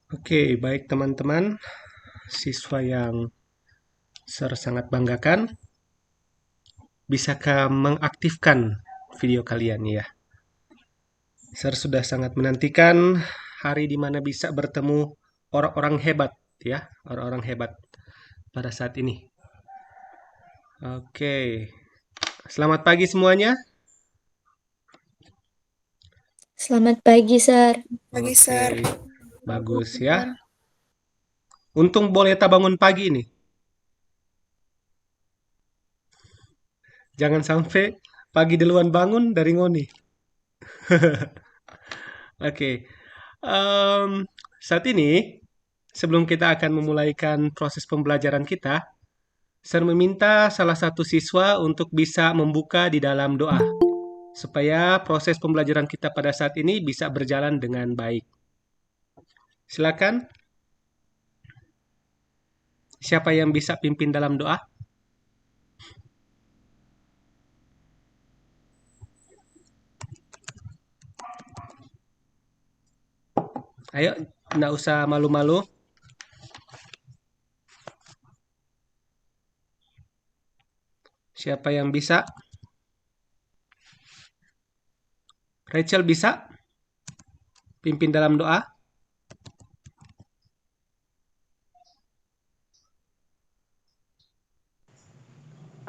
Oke, baik teman-teman, siswa yang Sir sangat banggakan, bisakah mengaktifkan video kalian ya? Sir sudah sangat menantikan hari di mana bisa bertemu orang-orang hebat ya, orang-orang hebat pada saat ini. Oke, selamat pagi semuanya. Selamat pagi, Sar. Pagi, Oke, Sir. bagus ya. Untung boleh tak bangun pagi ini. Jangan sampai pagi duluan bangun dari ngoni. Oke, em, saat ini sebelum kita akan memulaikan proses pembelajaran kita, saya meminta salah satu siswa untuk bisa membuka di dalam doa, supaya proses pembelajaran kita pada saat ini bisa berjalan dengan baik. Silakan, siapa yang bisa pimpin dalam doa? Ayo, nggak usah malu-malu. Siapa yang bisa? Rachel bisa pimpin dalam doa?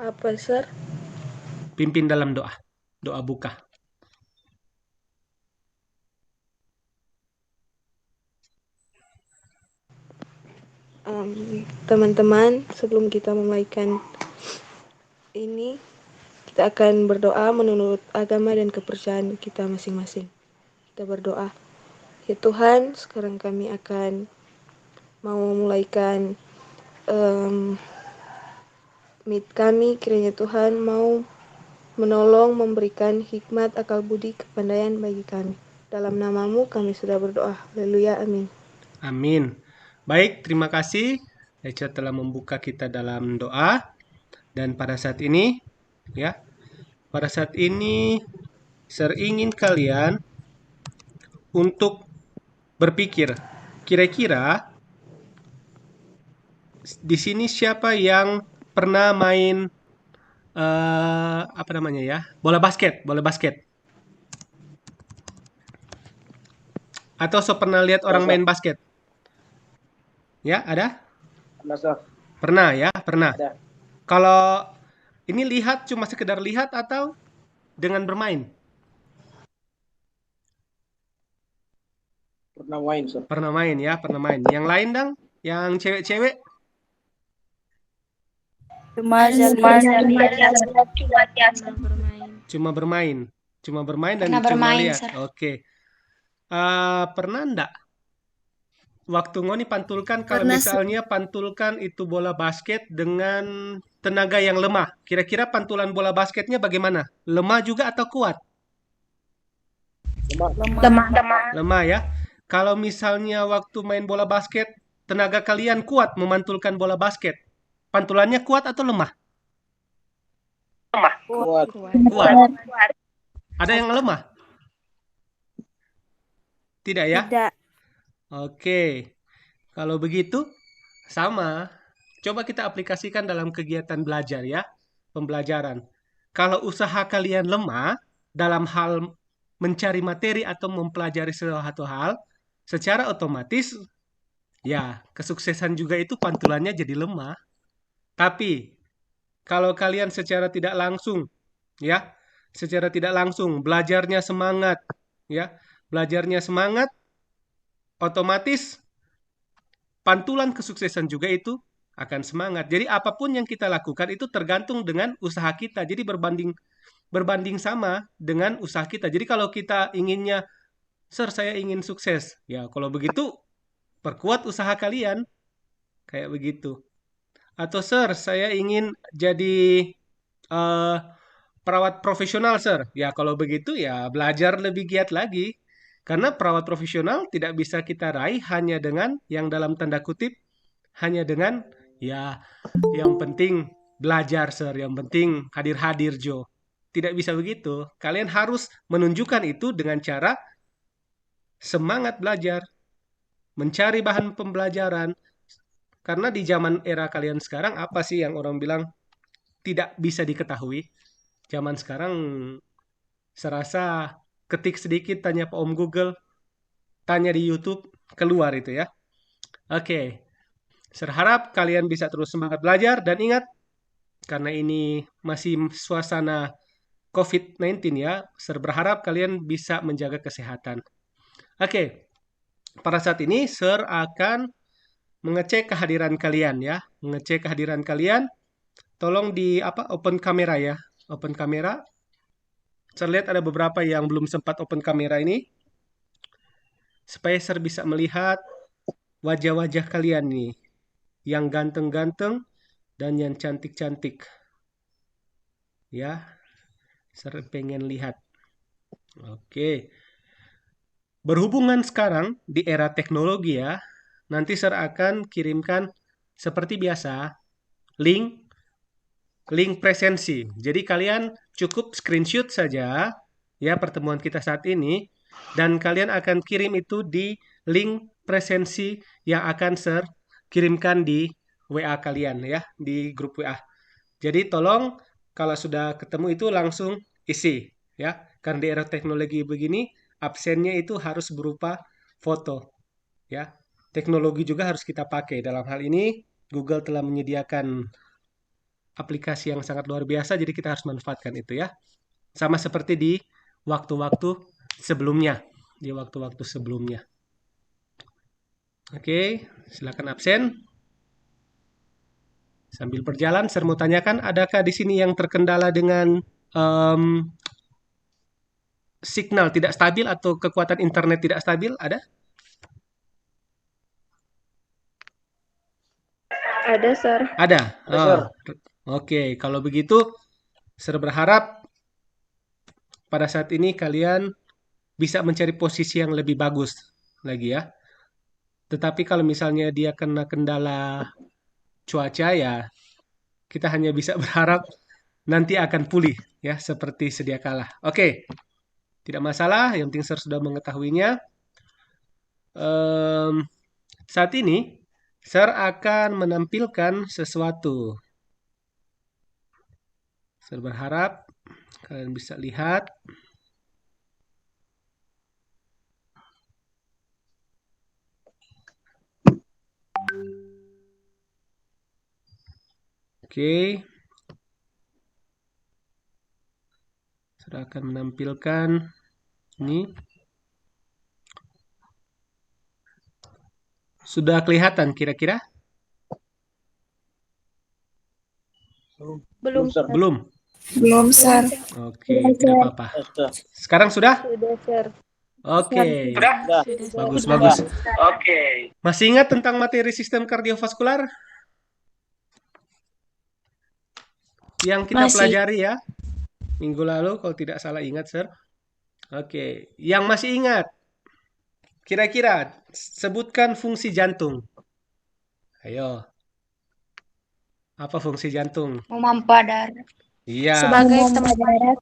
Apa, Sar? Pimpin dalam doa. Doa buka. Teman-teman, sebelum kita memulaikan ini, kita akan berdoa menurut agama dan kepercayaan kita masing-masing. Kita berdoa. Ya Tuhan, sekarang kami akan mau memulaikan meet kami. Kiranya Tuhan mau menolong, memberikan hikmat, akal budi, kepandaian bagi kami. Dalam namamu kami sudah berdoa. Haleluya, amin. Amin. Baik, terima kasih. Rachel telah membuka kita dalam doa. Dan pada saat ini, ya, pada saat ini saya ingin kalian untuk berpikir, kira-kira di sini siapa yang pernah main apa namanya ya? Bola basket, bola basket. Atau so pernah lihat orang main basket? Ya, ada? Pernah ya, pernah. Ada. Kalau ini lihat cuma sekedar lihat atau dengan bermain? Pernah main, Sir. Pernah main ya, pernah main. Yang lain dong, yang cewek-cewek Cuma bermain. cuma bermain, cuma bermain dan Pernah cuma bermain, lihat. Sir. Oke. Pernah enggak waktu ngoni pantulkan kalau Pernah, Sar. misalnya pantulkan itu bola basket dengan tenaga yang lemah. Kira-kira pantulan bola basketnya bagaimana? Lemah juga atau kuat? Lemah. Lemah ya. Kalau misalnya waktu main bola basket, tenaga kalian kuat memantulkan bola basket. Pantulannya kuat atau lemah? Kuat. Kuat. Ada yang lemah? Tidak ya? Tidak. Oke. Kalau begitu, sama. Coba kita aplikasikan dalam kegiatan belajar ya, pembelajaran. Kalau usaha kalian lemah dalam hal mencari materi atau mempelajari suatu hal, secara otomatis ya kesuksesan juga itu pantulannya jadi lemah. Tapi kalau kalian secara tidak langsung ya, secara tidak langsung belajarnya semangat ya, belajarnya semangat, otomatis pantulan kesuksesan juga itu akan semangat. Jadi apapun yang kita lakukan itu tergantung dengan usaha kita. Jadi berbanding berbanding sama dengan usaha kita. Jadi kalau kita inginnya, Sir, saya ingin sukses. Ya, kalau begitu perkuat usaha kalian kayak begitu. Atau Sir, saya ingin jadi eh, perawat profesional, Sir. Ya, kalau begitu ya belajar lebih giat lagi. Karena perawat profesional tidak bisa kita raih hanya dengan yang dalam tanda kutip hanya dengan ya yang penting belajar, Sir, yang penting hadir-hadir, Jo. Tidak bisa begitu. Kalian harus menunjukkan itu dengan cara semangat belajar, mencari bahan pembelajaran. Karena di zaman era kalian sekarang, apa sih yang orang bilang tidak bisa diketahui? Zaman sekarang serasa ketik sedikit, tanya Pak Om Google, tanya di YouTube, keluar itu ya. Oke, saya harap kalian bisa terus semangat belajar dan ingat, karena ini masih suasana COVID-19 ya, saya berharap kalian bisa menjaga kesehatan. Oke, pada saat ini Sir akan mengecek kehadiran kalian ya, mengecek kehadiran kalian. Tolong di open kamera ya, open kamera. Saya lihat ada beberapa yang belum sempat open kamera ini, supaya Sir bisa melihat wajah-wajah kalian nih, yang ganteng-ganteng dan yang cantik-cantik. Ya, Sir pengen lihat. Oke. Berhubungan sekarang di era teknologi ya, nanti Sir akan kirimkan seperti biasa link link presensi. Jadi kalian cukup screenshot saja ya pertemuan kita saat ini dan kalian akan kirim itu di link presensi yang akan Sir kirimkan di WA kalian ya, di grup WA. Jadi tolong kalau sudah ketemu itu langsung isi ya. Karena di era teknologi begini absennya itu harus berupa foto ya. Teknologi juga harus kita pakai. Dalam hal ini Google telah menyediakan aplikasi yang sangat luar biasa, jadi kita harus manfaatkan itu ya. Sama seperti di waktu-waktu sebelumnya, di waktu-waktu sebelumnya. Oke, silakan absen. Sambil berjalan, saya mau tanyakan, adakah di sini yang terkendala dengan em, signal tidak stabil atau kekuatan internet tidak stabil? Ada? Ada, Sir. Ada. Oh, oke, kalau begitu, saya berharap pada saat ini kalian bisa mencari posisi yang lebih bagus lagi ya. Tetapi kalau misalnya dia kena kendala cuaca ya, kita hanya bisa berharap nanti akan pulih ya seperti sedia kala. Oke, tidak masalah, yang penting Sir sudah mengetahuinya. Em, Saat ini Sir akan menampilkan sesuatu. Sir berharap kalian bisa lihat. Oke, Sir akan menampilkan ini. Sudah kelihatan kira-kira? Belum, Sir. Belum? Belum, Sir. Oke, tidak apa-apa. Sekarang sudah? Sudah, Sir. Oke, Sudah, bagus, Sir. bagus. Oke. Masih ingat tentang materi sistem kardiovaskular yang kita Masih. pelajari ya minggu lalu kalau tidak salah ingat, Sir? Oke, yang masih ingat, kira-kira sebutkan fungsi jantung. Ayo, apa fungsi jantung? Memompa darah. Iya. Sebagai tempat darah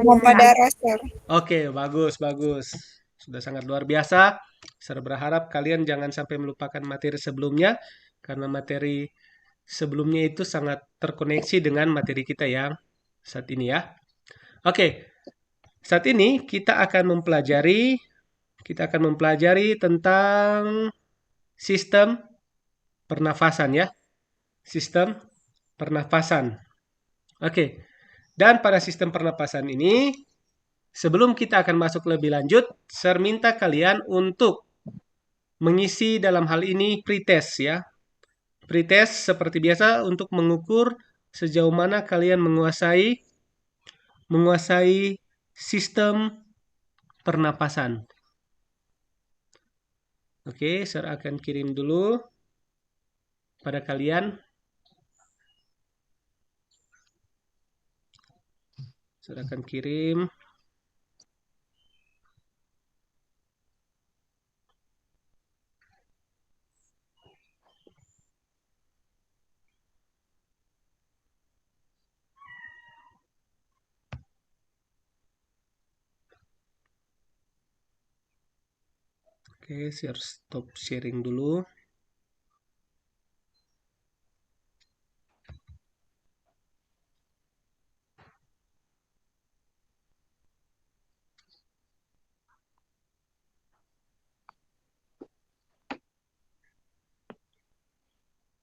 memompa darah, Sir. Oke, bagus, bagus. Sudah sangat luar biasa. Saya berharap kalian jangan sampai melupakan materi sebelumnya, karena materi sebelumnya itu sangat terkoneksi dengan materi kita yang saat ini ya. Oke, saat ini kita akan mempelajari tentang sistem pernafasan ya. Sistem pernafasan. Oke. Dan pada sistem pernapasan ini, sebelum kita akan masuk lebih lanjut, saya minta kalian untuk mengisi dalam hal ini pretest ya. Pretest seperti biasa untuk mengukur sejauh mana kalian menguasai sistem pernapasan. Oke, saya akan kirim dulu pada kalian. Saya akan kirim. Oke, share stop sharing dulu.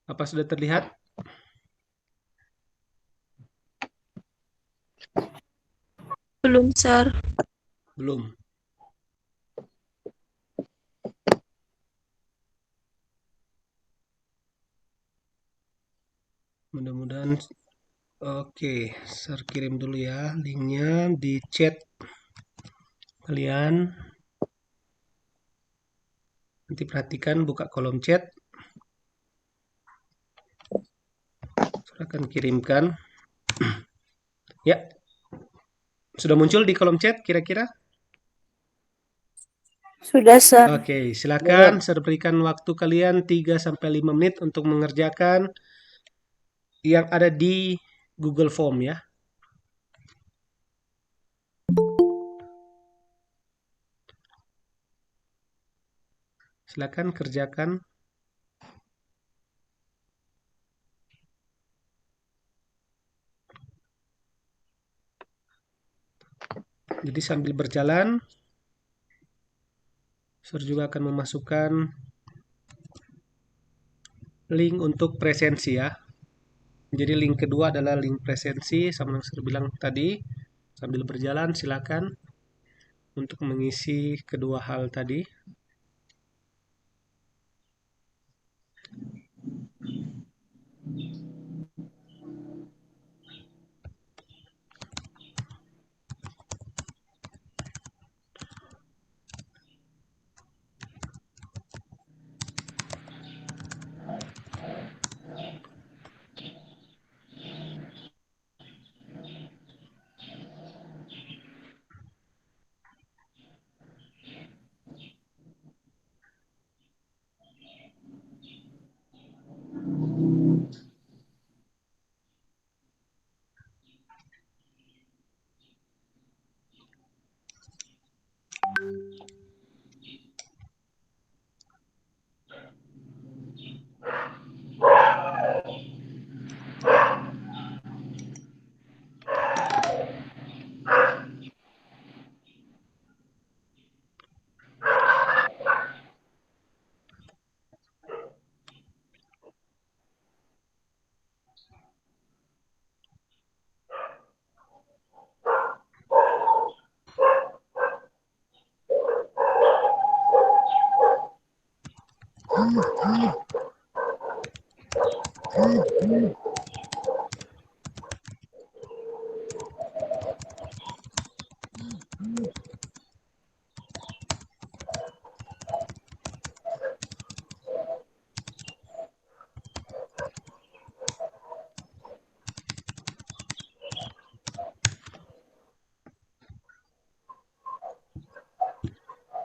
Apa sudah terlihat? Belum, Sir. Belum. Mudah-mudahan. Oke, saya kirim dulu ya linknya di chat kalian. Nanti perhatikan buka kolom chat. Saya akan kirimkan. Ya, sudah muncul di kolom chat kira-kira? Sudah, Sir. Oke, silakan saya berikan waktu kalian 3-5 menit untuk mengerjakan yang ada di Google Form ya. Silakan kerjakan. Jadi sambil berjalan, saya juga akan memasukkan link untuk presensi ya. Jadi link kedua adalah link presensi, sama yang saya bilang tadi. Sambil berjalan silakan untuk mengisi kedua hal tadi.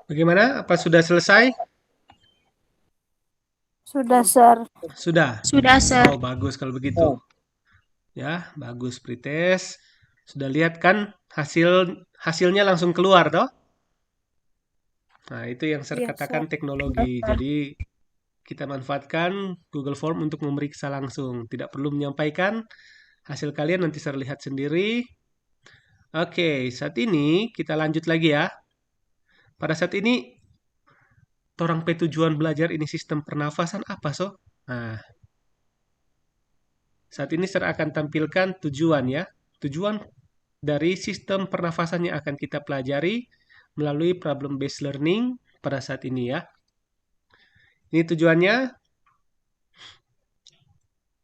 Bagaimana? Apa sudah selesai? Sudah, Sir. Sudah. Sudah, Sir. Oh, bagus kalau begitu. Ya, bagus pretest. Sudah lihat kan hasilnya langsung keluar toh? Nah, itu yang saya Iya, katakan Sir. teknologi. Jadi kita manfaatkan Google Form untuk memeriksa langsung. Tidak perlu menyampaikan hasil kalian, nanti saya lihat sendiri. Oke, saat ini kita lanjut lagi ya. Pada saat ini, orang tujuan belajar ini sistem pernafasan apa so? Nah, saat ini saya akan tampilkan tujuan ya. Tujuan dari sistem pernafasan yang akan kita pelajari melalui problem based learning pada saat ini ya. Ini tujuannya.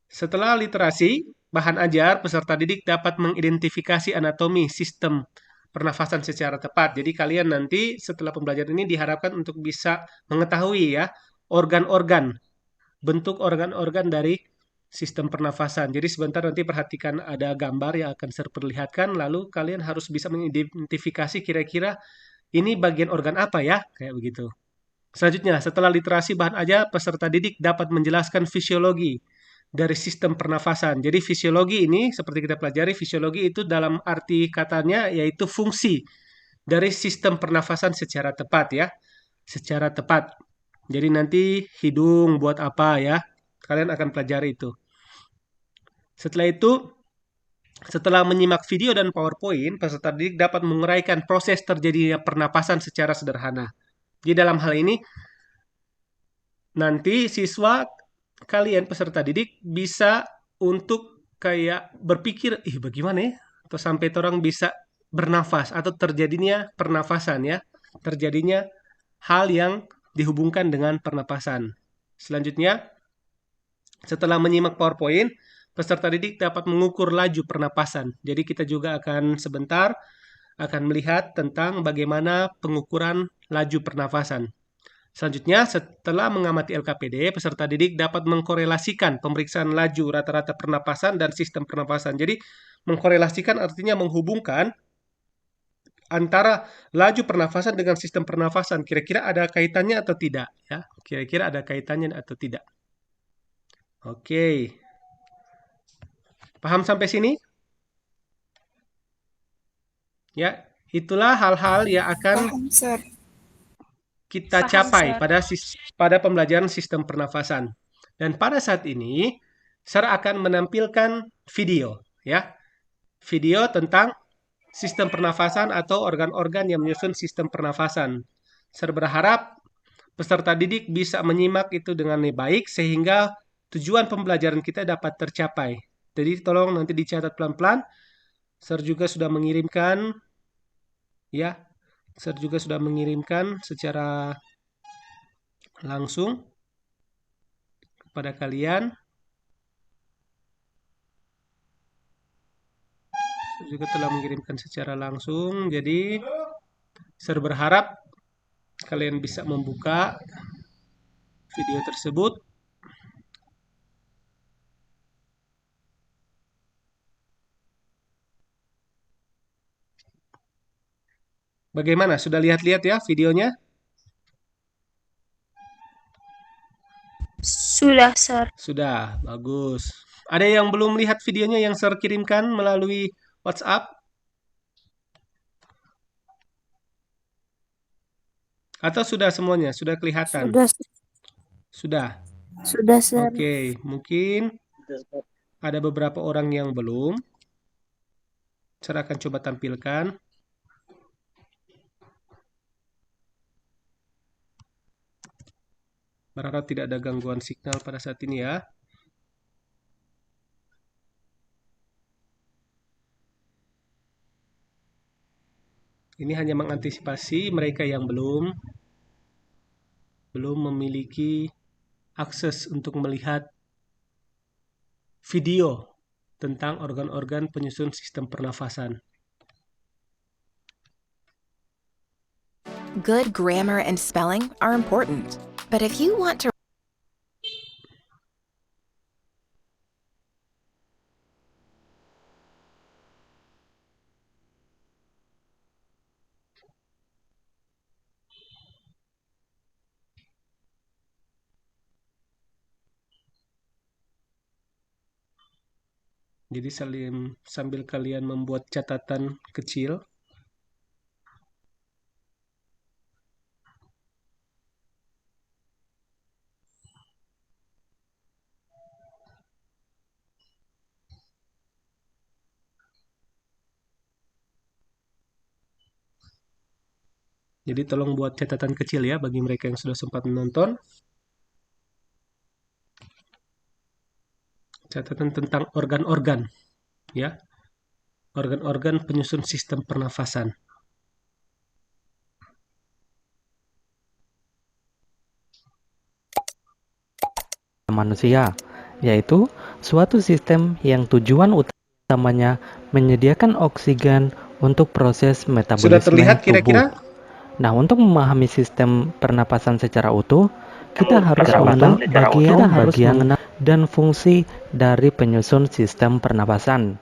Setelah literasi, bahan ajar peserta didik dapat mengidentifikasi anatomi sistem pernafasan secara tepat. Jadi kalian nanti setelah pembelajaran ini diharapkan untuk bisa mengetahui ya organ-organ, bentuk organ-organ dari sistem pernafasan. Jadi sebentar nanti perhatikan ada gambar yang akan saya perlihatkan, lalu kalian harus bisa mengidentifikasi kira-kira ini bagian organ apa ya, kayak begitu. Selanjutnya, setelah literasi bahan ajar, peserta didik dapat menjelaskan fisiologi dari sistem pernafasan. Jadi fisiologi ini, seperti kita pelajari, fisiologi itu dalam arti katanya yaitu fungsi dari sistem pernafasan secara tepat ya. secara tepat. Jadi nanti hidung buat apa ya? Kalian akan pelajari itu. Setelah itu, setelah menyimak video dan PowerPoint, peserta didik dapat menguraikan proses terjadinya pernapasan secara sederhana. Jadi dalam hal ini, nanti siswa kalian peserta didik bisa untuk kayak berpikir, bagaimana ya? Atau sampai orang bisa bernafas atau terjadinya pernafasan ya. Terjadinya hal yang dihubungkan dengan pernapasan. Selanjutnya, setelah menyimak PowerPoint, peserta didik dapat mengukur laju pernapasan. Jadi kita juga akan sebentar akan melihat tentang bagaimana pengukuran laju pernafasan. Selanjutnya, setelah mengamati LKPD, peserta didik dapat mengkorelasikan pemeriksaan laju rata-rata pernapasan dan sistem pernapasan. Jadi, mengkorelasikan artinya menghubungkan antara laju pernafasan dengan sistem pernafasan. Kira-kira ada kaitannya atau tidak? Ya, kira-kira ada kaitannya atau tidak? Oke. Paham sampai sini? Ya, itulah hal-hal yang akan Paham, Sir. kita Paham, capai Sir. pada pembelajaran sistem pernafasan. Dan pada saat ini, Sir akan menampilkan video, ya. Video tentang sistem pernafasan atau organ-organ yang menyusun sistem pernafasan. Saya berharap peserta didik bisa menyimak itu dengan baik sehingga tujuan pembelajaran kita dapat tercapai. Jadi tolong nanti dicatat pelan-pelan. Saya juga sudah mengirimkan ya. Saya juga sudah mengirimkan secara langsung kepada kalian. Juga telah mengirimkan secara langsung. Jadi, saya berharap kalian bisa membuka video tersebut. Bagaimana? Sudah lihat-lihat ya videonya? Sudah, Sir. Sudah, bagus. Ada yang belum lihat videonya yang saya kirimkan melalui WhatsApp? Atau sudah semuanya? Sudah kelihatan? Sudah, Sudah? sudah, Sir. Oke, mungkin ada beberapa orang yang belum. Saya akan coba tampilkan. Berharap tidak ada gangguan signal pada saat ini ya. Ini hanya mengantisipasi mereka yang belum memiliki akses untuk melihat video tentang organ-organ penyusun sistem pernafasan. Good grammar and spelling are important, but if you want to Jadi sambil kalian membuat catatan kecil, jadi tolong buat catatan kecil ya bagi mereka yang sudah sempat menonton. Catatan tentang organ-organ, ya, organ-organ penyusun sistem pernafasan. Manusia, yaitu suatu sistem yang tujuan utamanya menyediakan oksigen untuk proses metabolisme Sudah terlihat kira-kira? tubuh. Nah, untuk memahami sistem pernapasan secara utuh, kita harus mengenal bagian dan fungsi dari penyusun sistem pernapasan.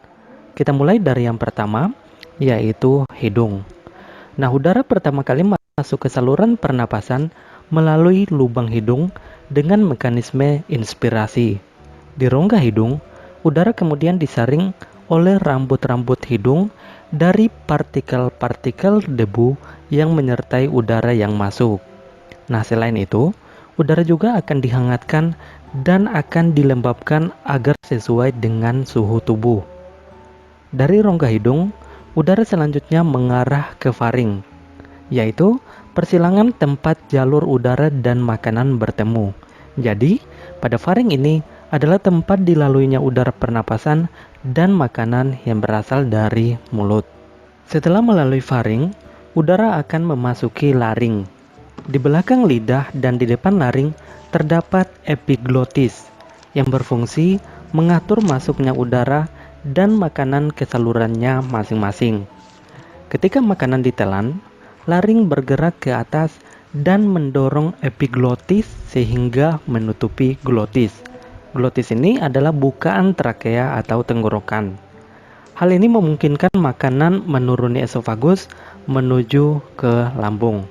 Kita mulai dari yang pertama, yaitu hidung. Nah, udara pertama kali masuk ke saluran pernapasan melalui lubang hidung dengan mekanisme inspirasi. Di rongga hidung, udara kemudian disaring oleh rambut-rambut hidung dari partikel-partikel debu yang menyertai udara yang masuk. Nah, selain itu, udara juga akan dihangatkan dan akan dilembabkan agar sesuai dengan suhu tubuh. Dari rongga hidung, udara selanjutnya mengarah ke faring, yaitu persilangan tempat jalur udara dan makanan bertemu. Jadi, pada faring ini adalah tempat dilaluinya udara pernapasan dan makanan yang berasal dari mulut. Setelah melalui faring, udara akan memasuki laring. Di belakang lidah dan di depan laring terdapat epiglotis yang berfungsi mengatur masuknya udara dan makanan ke salurannya masing-masing. Ketika makanan ditelan, laring bergerak ke atas dan mendorong epiglotis sehingga menutupi glotis. Glotis ini adalah bukaan trakea atau tenggorokan. Hal ini memungkinkan makanan menuruni esofagus menuju ke lambung.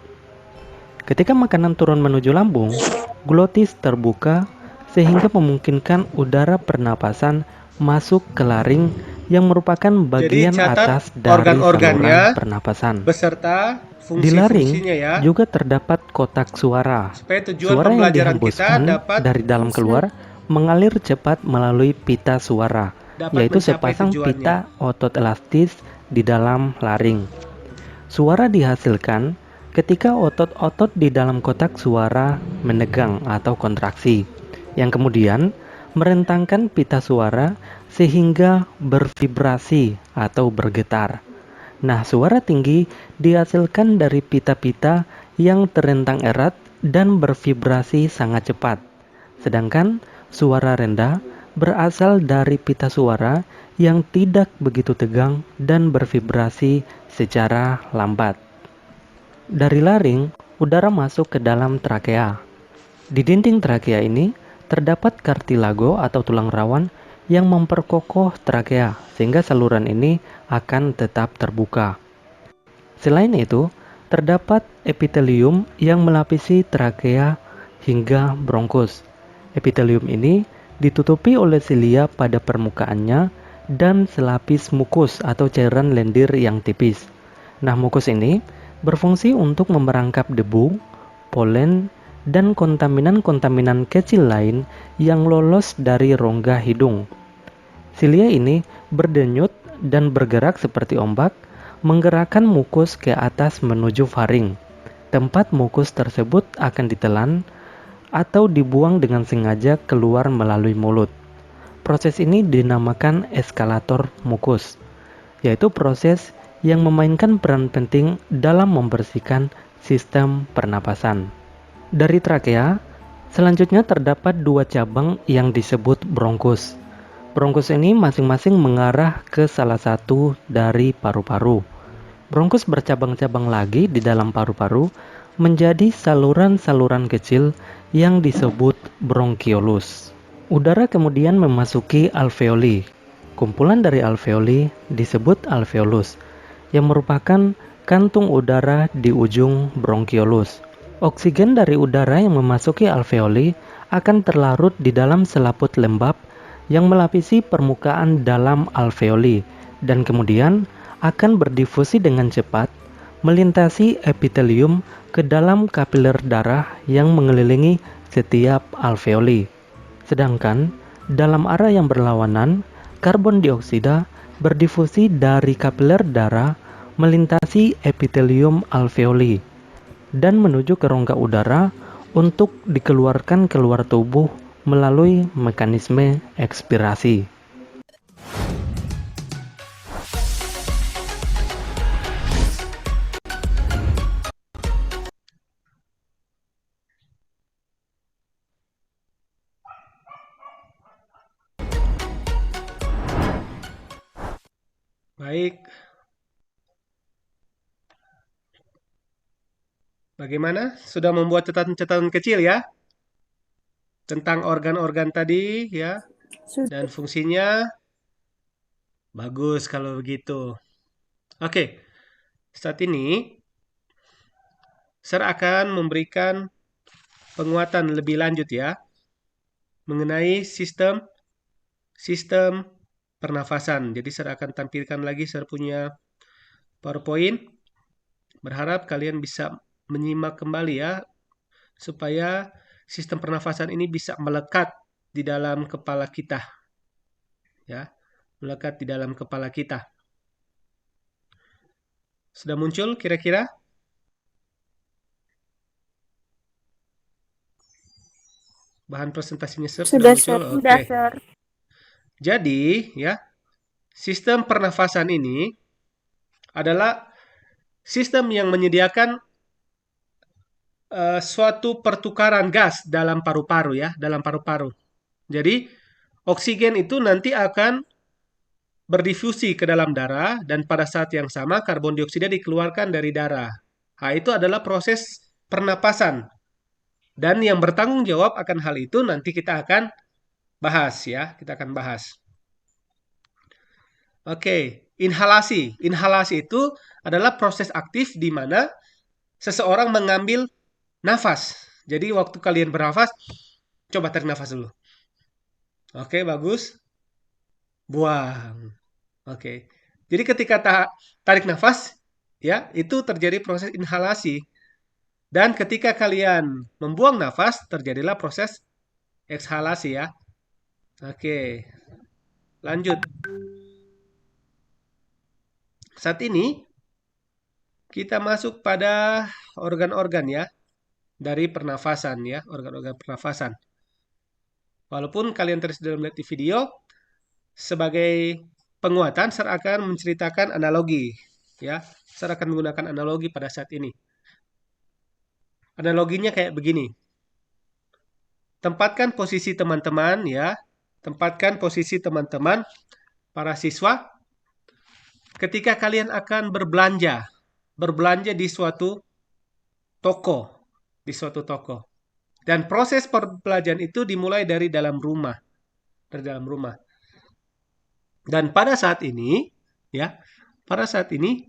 Ketika makanan turun menuju lambung, glotis terbuka sehingga memungkinkan udara pernapasan masuk ke laring yang merupakan bagian Jadi catat atas dari organ-organnya saluran pernapasan. beserta Di laring fungsi-fungsinya ya, juga terdapat kotak suara. supaya tujuan Suara yang pembelajaran kita dihembuskan dari dalam keluar mengalir cepat melalui pita suara, dapat yaitu mencapai sepasang tujuannya. pita otot elastis di dalam laring. Suara dihasilkan ketika otot-otot di dalam kotak suara menegang atau kontraksi, yang kemudian merentangkan pita suara sehingga bervibrasi atau bergetar. Nah, suara tinggi dihasilkan dari pita-pita yang terentang erat dan bervibrasi sangat cepat. Sedangkan suara rendah berasal dari pita suara yang tidak begitu tegang dan bervibrasi secara lambat. Dari laring, udara masuk ke dalam trakea. Di dinding trakea ini terdapat kartilago atau tulang rawan yang memperkokoh trakea sehingga saluran ini akan tetap terbuka. Selain itu, terdapat epitelium yang melapisi trakea hingga bronkus. Epitelium ini ditutupi oleh silia pada permukaannya dan selapis mukus atau cairan lendir yang tipis. Nah, mukus ini berfungsi untuk memerangkap debu, polen, dan kontaminan-kontaminan kecil lain yang lolos dari rongga hidung. Silia ini berdenyut dan bergerak seperti ombak, menggerakkan mukus ke atas menuju faring. Tempat mukus tersebut akan ditelan atau dibuang dengan sengaja keluar melalui mulut. Proses ini dinamakan eskalator mukus, yaitu proses yang memainkan peran penting dalam membersihkan sistem pernapasan. Dari trakea, selanjutnya terdapat dua cabang yang disebut bronkus. Bronkus ini masing-masing mengarah ke salah satu dari paru-paru. Bronkus bercabang-cabang lagi di dalam paru-paru menjadi saluran-saluran kecil yang disebut bronkiolus. Udara kemudian memasuki alveoli. Kumpulan dari alveoli disebut alveolus, yang merupakan kantung udara di ujung bronkiolus. Oksigen dari udara yang memasuki alveoli akan terlarut di dalam selaput lembab yang melapisi permukaan dalam alveoli dan kemudian akan berdifusi dengan cepat melintasi epitelium ke dalam kapiler darah yang mengelilingi setiap alveoli. Sedangkan dalam arah yang berlawanan, karbon dioksida berdifusi dari kapiler darah melintasi epitelium alveoli dan menuju ke rongga udara untuk dikeluarkan keluar tubuh melalui mekanisme ekspirasi. Baik. Bagaimana? Sudah membuat catatan-catatan kecil ya? Tentang organ-organ tadi ya dan fungsinya. Bagus kalau begitu. Oke, saat ini Sir akan memberikan penguatan lebih lanjut ya mengenai sistem pernafasan. Jadi Sir akan tampilkan lagi Sir punya PowerPoint. Berharap kalian bisa menyimak kembali ya supaya sistem pernafasan ini bisa melekat di dalam kepala kita. Ya, melekat di dalam kepala kita. Sudah muncul kira-kira? Bahan presentasinya sudah Sudah, muncul? Sir. Oke. Sudah, Sir. Jadi, ya, sistem pernafasan ini adalah sistem yang menyediakan suatu pertukaran gas dalam paru-paru ya, dalam paru-paru. Jadi, oksigen itu nanti akan berdifusi ke dalam darah dan pada saat yang sama karbon dioksida dikeluarkan dari darah. Nah, itu adalah proses pernapasan. Dan yang bertanggung jawab akan hal itu nanti kita akan bahas ya, kita akan bahas. Oke, inhalasi. Inhalasi itu adalah proses aktif di mana seseorang mengambil nafas. Jadi waktu kalian bernafas, coba tarik nafas dulu. Oke, bagus. Buang. Oke. Jadi ketika tarik nafas, ya, itu terjadi proses inhalasi. Dan ketika kalian membuang nafas, terjadilah proses ekshalasi ya. Oke. Lanjut. Saat ini kita masuk pada organ-organ ya dari pernafasan ya, organ-organ pernafasan. Walaupun kalian tadi sudah melihat di video, sebagai penguatan saya akan menceritakan analogi ya. Saya akan menggunakan analogi pada saat ini. Analoginya kayak begini. Tempatkan posisi teman-teman ya. Tempatkan posisi teman-teman para siswa ketika kalian akan berbelanja. Berbelanja di suatu toko, di suatu toko. Dan proses perbelanjaan itu dimulai dari dalam rumah. Dari dalam rumah. Dan pada saat ini, ya, pada saat ini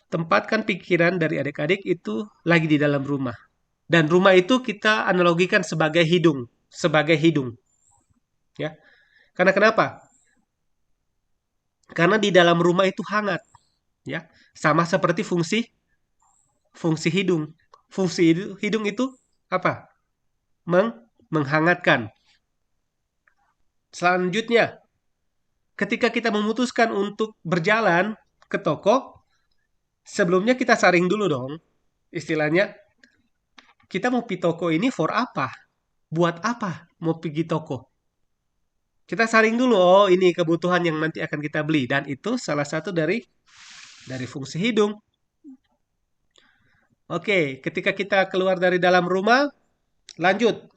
tempatkan pikiran dari adik-adik itu lagi di dalam rumah. Dan rumah itu kita analogikan sebagai hidung, ya. Karena kenapa? Karena di dalam rumah itu hangat, ya. Sama seperti fungsi hidung. Fungsi hidung itu apa? Menghangatkan. Selanjutnya, ketika kita memutuskan untuk berjalan ke toko, sebelumnya kita saring dulu dong. Istilahnya, kita mau pergi toko ini for apa? Buat apa mau pergi toko? Kita saring dulu, oh ini kebutuhan yang nanti akan kita beli. Dan itu salah satu dari fungsi hidung. Oke, ketika kita keluar dari dalam rumah, lanjut.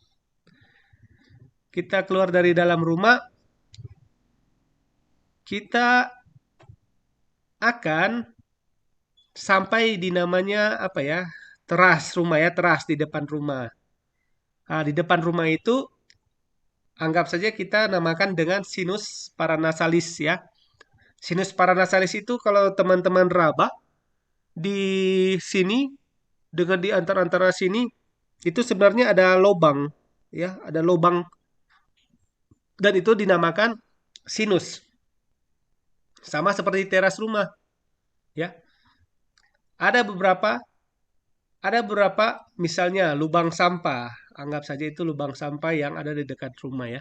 Kita keluar dari dalam rumah, kita akan sampai di namanya apa ya? Teras rumah ya, teras di depan rumah. Nah, di depan rumah itu anggap saja kita namakan dengan sinus paranasalis ya. Sinus paranasalis itu kalau teman-teman raba di sini dengan di antara sini itu sebenarnya ada lubang ya, ada lubang dan itu dinamakan sinus. Sama seperti teras rumah ya. Ada beberapa misalnya lubang sampah. Anggap saja itu lubang sampah yang ada di dekat rumah ya.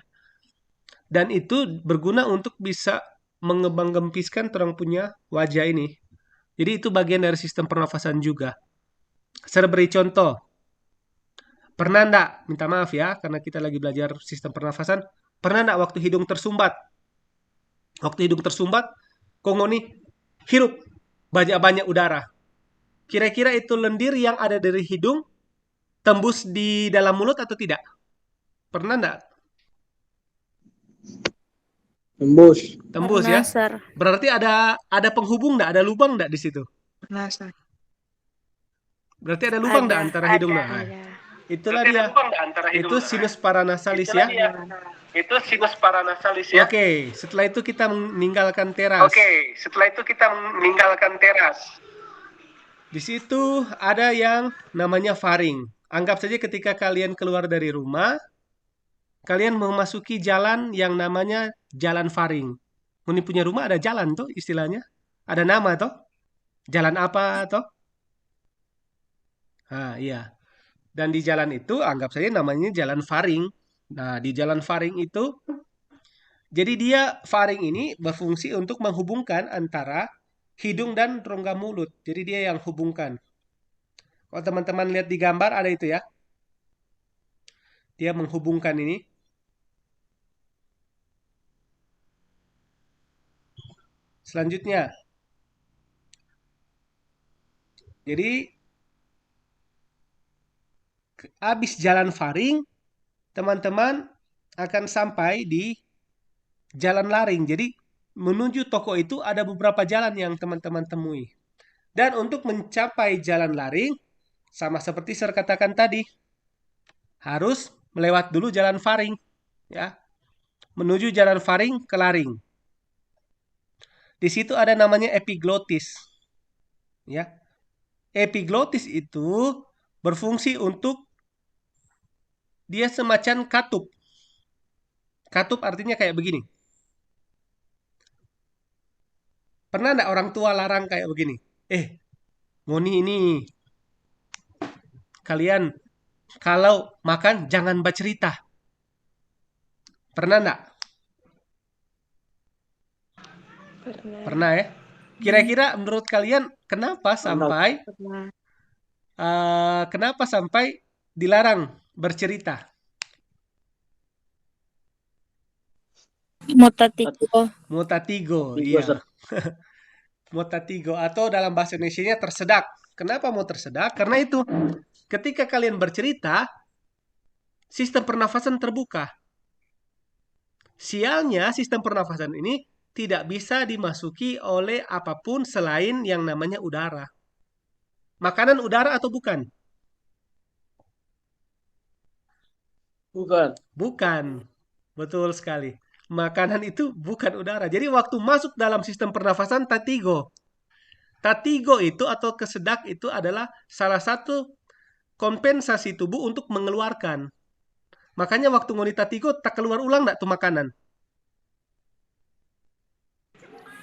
Dan itu berguna untuk bisa mengembang-gempiskan orang punya wajah ini. Jadi itu bagian dari sistem pernafasan juga. Saya beri contoh. Pernah enggak, minta maaf ya, karena kita lagi belajar sistem pernafasan. Pernah enggak waktu hidung tersumbat? Waktu hidung tersumbat, kongoni hirup banyak-banyak udara. Kira-kira itu lendir yang ada dari hidung tembus di dalam mulut atau tidak? Pernah enggak? Tembus. Tembus Pernah, ya? Sir. Berarti ada penghubung enggak? Ada lubang enggak di situ? Pernah, Sir. Berarti ada lubang enggak antara hidung nah? Ada. Itulah dia. Itu sinus paranasalis ya. Itu sinus paranasalis ya. Oke, setelah itu kita meninggalkan teras. Di situ ada yang namanya faring. Anggap saja ketika kalian keluar dari rumah, kalian memasuki jalan yang namanya jalan faring. Ini punya rumah ada jalan tuh istilahnya. Ada nama toh? Jalan apa toh? Nah, iya. Dan di jalan itu anggap saja namanya jalan faring. Nah, di jalan faring itu, jadi dia faring ini berfungsi untuk menghubungkan antara hidung dan rongga mulut. Jadi dia yang hubungkan. Kalau teman-teman lihat di gambar ada itu ya. Dia menghubungkan ini. Selanjutnya, jadi habis jalan faring, teman-teman akan sampai di jalan laring. Jadi menuju toko itu ada beberapa jalan yang teman-teman temui. Dan untuk mencapai jalan laring, sama seperti saya katakan tadi, harus melewat dulu jalan faring, ya. Menuju jalan faring ke laring. Di situ ada namanya epiglotis, ya. Epiglotis itu berfungsi untuk dia semacam katup. Katup artinya kayak begini. Pernah enggak orang tua larang kayak begini? Ngoni ini, kalian kalau makan jangan bercerita. Pernah enggak? Pernah. Pernah ya? Kira-kira menurut kalian Pernah. kenapa sampai dilarang bercerita? Mutatigo. Mutatigo, iya. Mutatigo atau dalam bahasa Indonesianya tersedak. Kenapa mau tersedak? Karena itu ketika kalian bercerita, sistem pernafasan terbuka. Sialnya sistem pernafasan ini tidak bisa dimasuki oleh apapun selain yang namanya udara. Makanan udara atau bukan? Bukan. Bukan. Betul sekali. Makanan itu bukan udara. Jadi waktu masuk dalam sistem pernafasan tatigo. Tatigo itu atau kesedak itu adalah salah satu kompensasi tubuh untuk mengeluarkan. Makanya waktu ngoni tatigo tak keluar ulang enggak tuh makanan?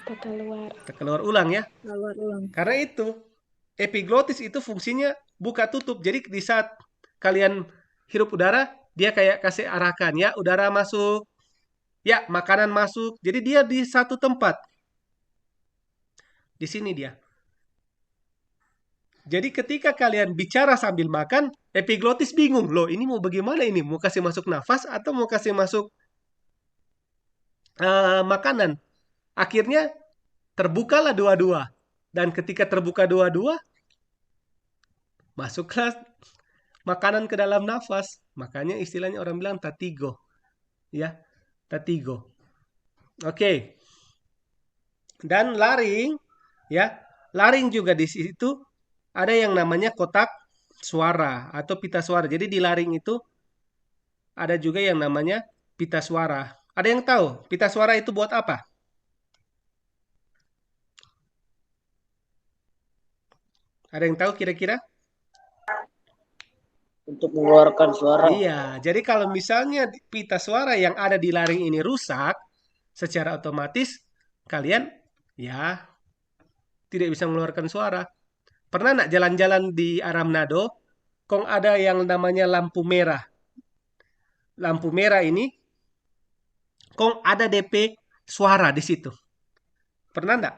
Tak keluar. Tak keluar ulang ya. Keluar ulang. Karena itu epiglotis itu fungsinya buka tutup. Jadi di saat kalian hirup udara, dia kayak kasih arahkan ya, udara masuk, ya makanan masuk. Jadi dia di satu tempat. Di sini dia. Jadi ketika kalian bicara sambil makan, epiglotis bingung. Loh, ini mau bagaimana ini? Mau kasih masuk nafas atau mau kasih masuk makanan? Akhirnya terbukalah dua-dua. Dan ketika terbuka dua-dua, masuklah makanan ke dalam nafas. Makanya istilahnya orang bilang tatigo. Ya, tatigo. Oke. Dan laring, ya. Laring juga di situ ada yang namanya kotak suara atau pita suara. Jadi di laring itu ada juga yang namanya pita suara. Ada yang tahu pita suara itu buat apa? Ada yang tahu kira-kira? Untuk mengeluarkan suara. Iya, jadi kalau misalnya pita suara yang ada di laring ini rusak, secara otomatis kalian ya tidak bisa mengeluarkan suara. Pernah nggak jalan-jalan di arah Manado, kong ada yang namanya lampu merah. Lampu merah ini, kong ada DP suara di situ. Pernah nggak?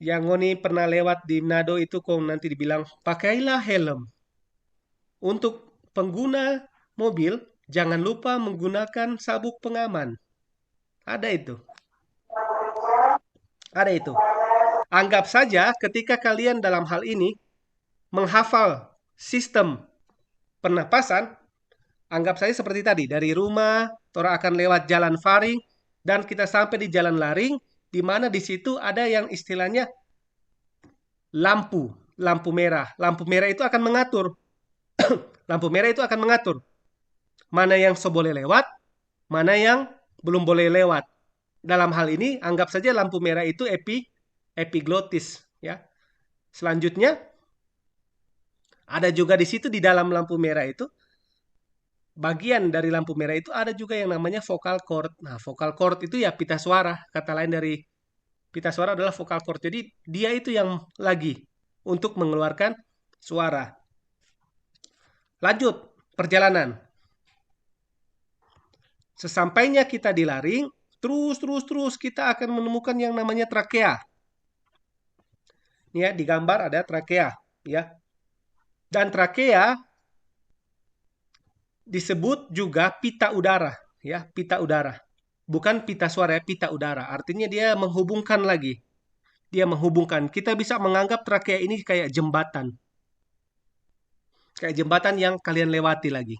Yang Ngoni pernah lewat di Manado itu, kong nanti dibilang, pakailah helm. Untuk pengguna mobil, jangan lupa menggunakan sabuk pengaman. Ada itu. Ada itu. Anggap saja ketika kalian dalam hal ini menghafal sistem pernapasan, anggap saja seperti tadi, dari rumah, Tora akan lewat jalan faring, dan kita sampai di jalan laring, di mana di situ ada yang istilahnya lampu merah. Lampu merah itu akan mengatur. Lampu merah itu akan mengatur mana yang boleh lewat, mana yang belum boleh lewat. Dalam hal ini, anggap saja lampu merah itu epiglotis. Ya. Selanjutnya, ada juga di situ di dalam lampu merah itu, bagian dari lampu merah itu ada juga yang namanya vocal cord. Nah, vocal cord itu ya pita suara. Kata lain dari pita suara adalah vocal cord. Jadi, dia itu yang lagi untuk mengeluarkan suara. Lanjut perjalanan. Sesampainya kita di laring, terus kita akan menemukan yang namanya trakea. Ini ya, di gambar ada trakea, ya. Dan trakea disebut juga pita udara, ya, pita udara. Bukan pita suara, ya, pita udara. Artinya dia menghubungkan lagi. Dia menghubungkan. Kita bisa menganggap trakea ini kayak jembatan. Kayak jembatan yang kalian lewati lagi.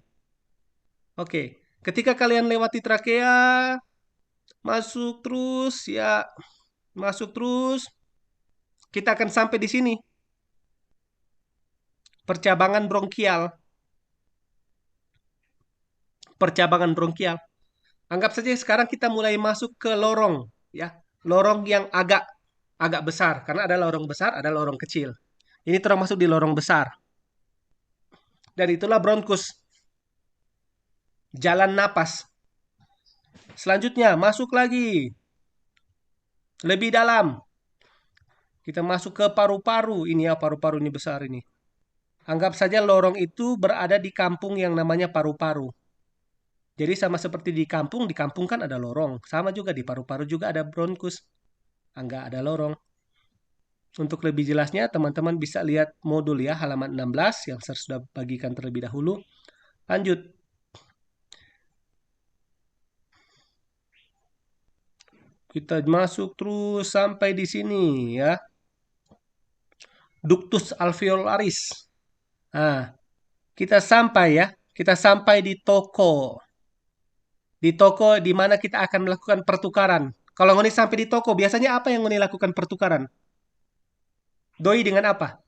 Oke. Ketika kalian lewati trakea, masuk terus, ya, masuk terus, kita akan sampai di sini. Percabangan bronkial. Percabangan bronkial. Anggap saja sekarang kita mulai masuk ke lorong, ya. Lorong yang agak besar, karena ada lorong besar, ada lorong kecil. Ini termasuk di lorong besar. Dan itulah bronkus. Jalan napas. Selanjutnya, masuk lagi. Lebih dalam. Kita masuk ke paru-paru. Ini ya, paru-paru ini besar ini. Anggap saja lorong itu berada di kampung yang namanya paru-paru. Jadi sama seperti di kampung kan ada lorong. Sama juga di paru-paru juga ada bronkus. Enggak ada lorong. Untuk lebih jelasnya, teman-teman bisa lihat modul ya, halaman 16 yang saya sudah bagikan terlebih dahulu. Lanjut. Kita masuk terus sampai di sini ya. Ductus alveolaris. Nah, kita sampai ya. Kita sampai di toko. Di toko di mana kita akan melakukan pertukaran. Kalau ngoni sampai di toko, biasanya apa yang ngoni lakukan pertukaran? Doi dengan apa?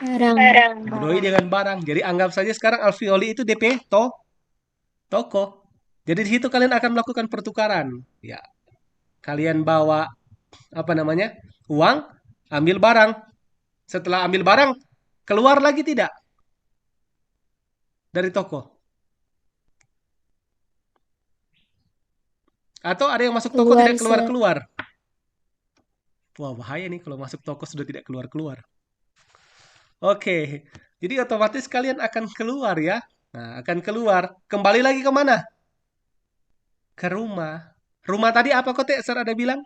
Barang. Doi dengan barang. Jadi anggap saja sekarang alveoli itu DP toko. Jadi di situ kalian akan melakukan pertukaran. Ya, kalian bawa apa namanya? Uang, ambil barang. Setelah ambil barang, keluar lagi tidak dari toko? Atau ada yang masuk toko Keluar, tidak Sir. keluar-keluar? Wah, bahaya nih kalau masuk toko sudah tidak keluar-keluar. Oke, jadi otomatis kalian akan keluar ya. Nah, akan keluar. Kembali lagi ke mana? Ke rumah. Rumah tadi apa kok, Sir ada bilang?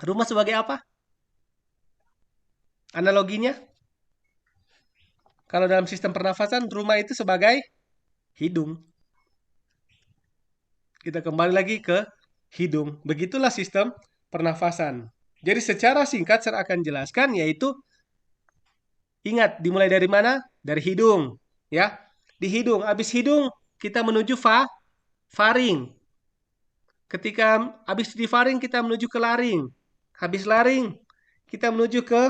Rumah sebagai apa? Analoginya? Kalau dalam sistem pernafasan, rumah itu sebagai hidung. Kita kembali lagi ke hidung. Begitulah sistem pernafasan. Jadi secara singkat saya akan jelaskan, yaitu ingat dimulai dari mana? Dari hidung, ya. Di hidung, habis hidung kita menuju faring. Ketika habis di faring kita menuju ke laring. Habis laring kita menuju ke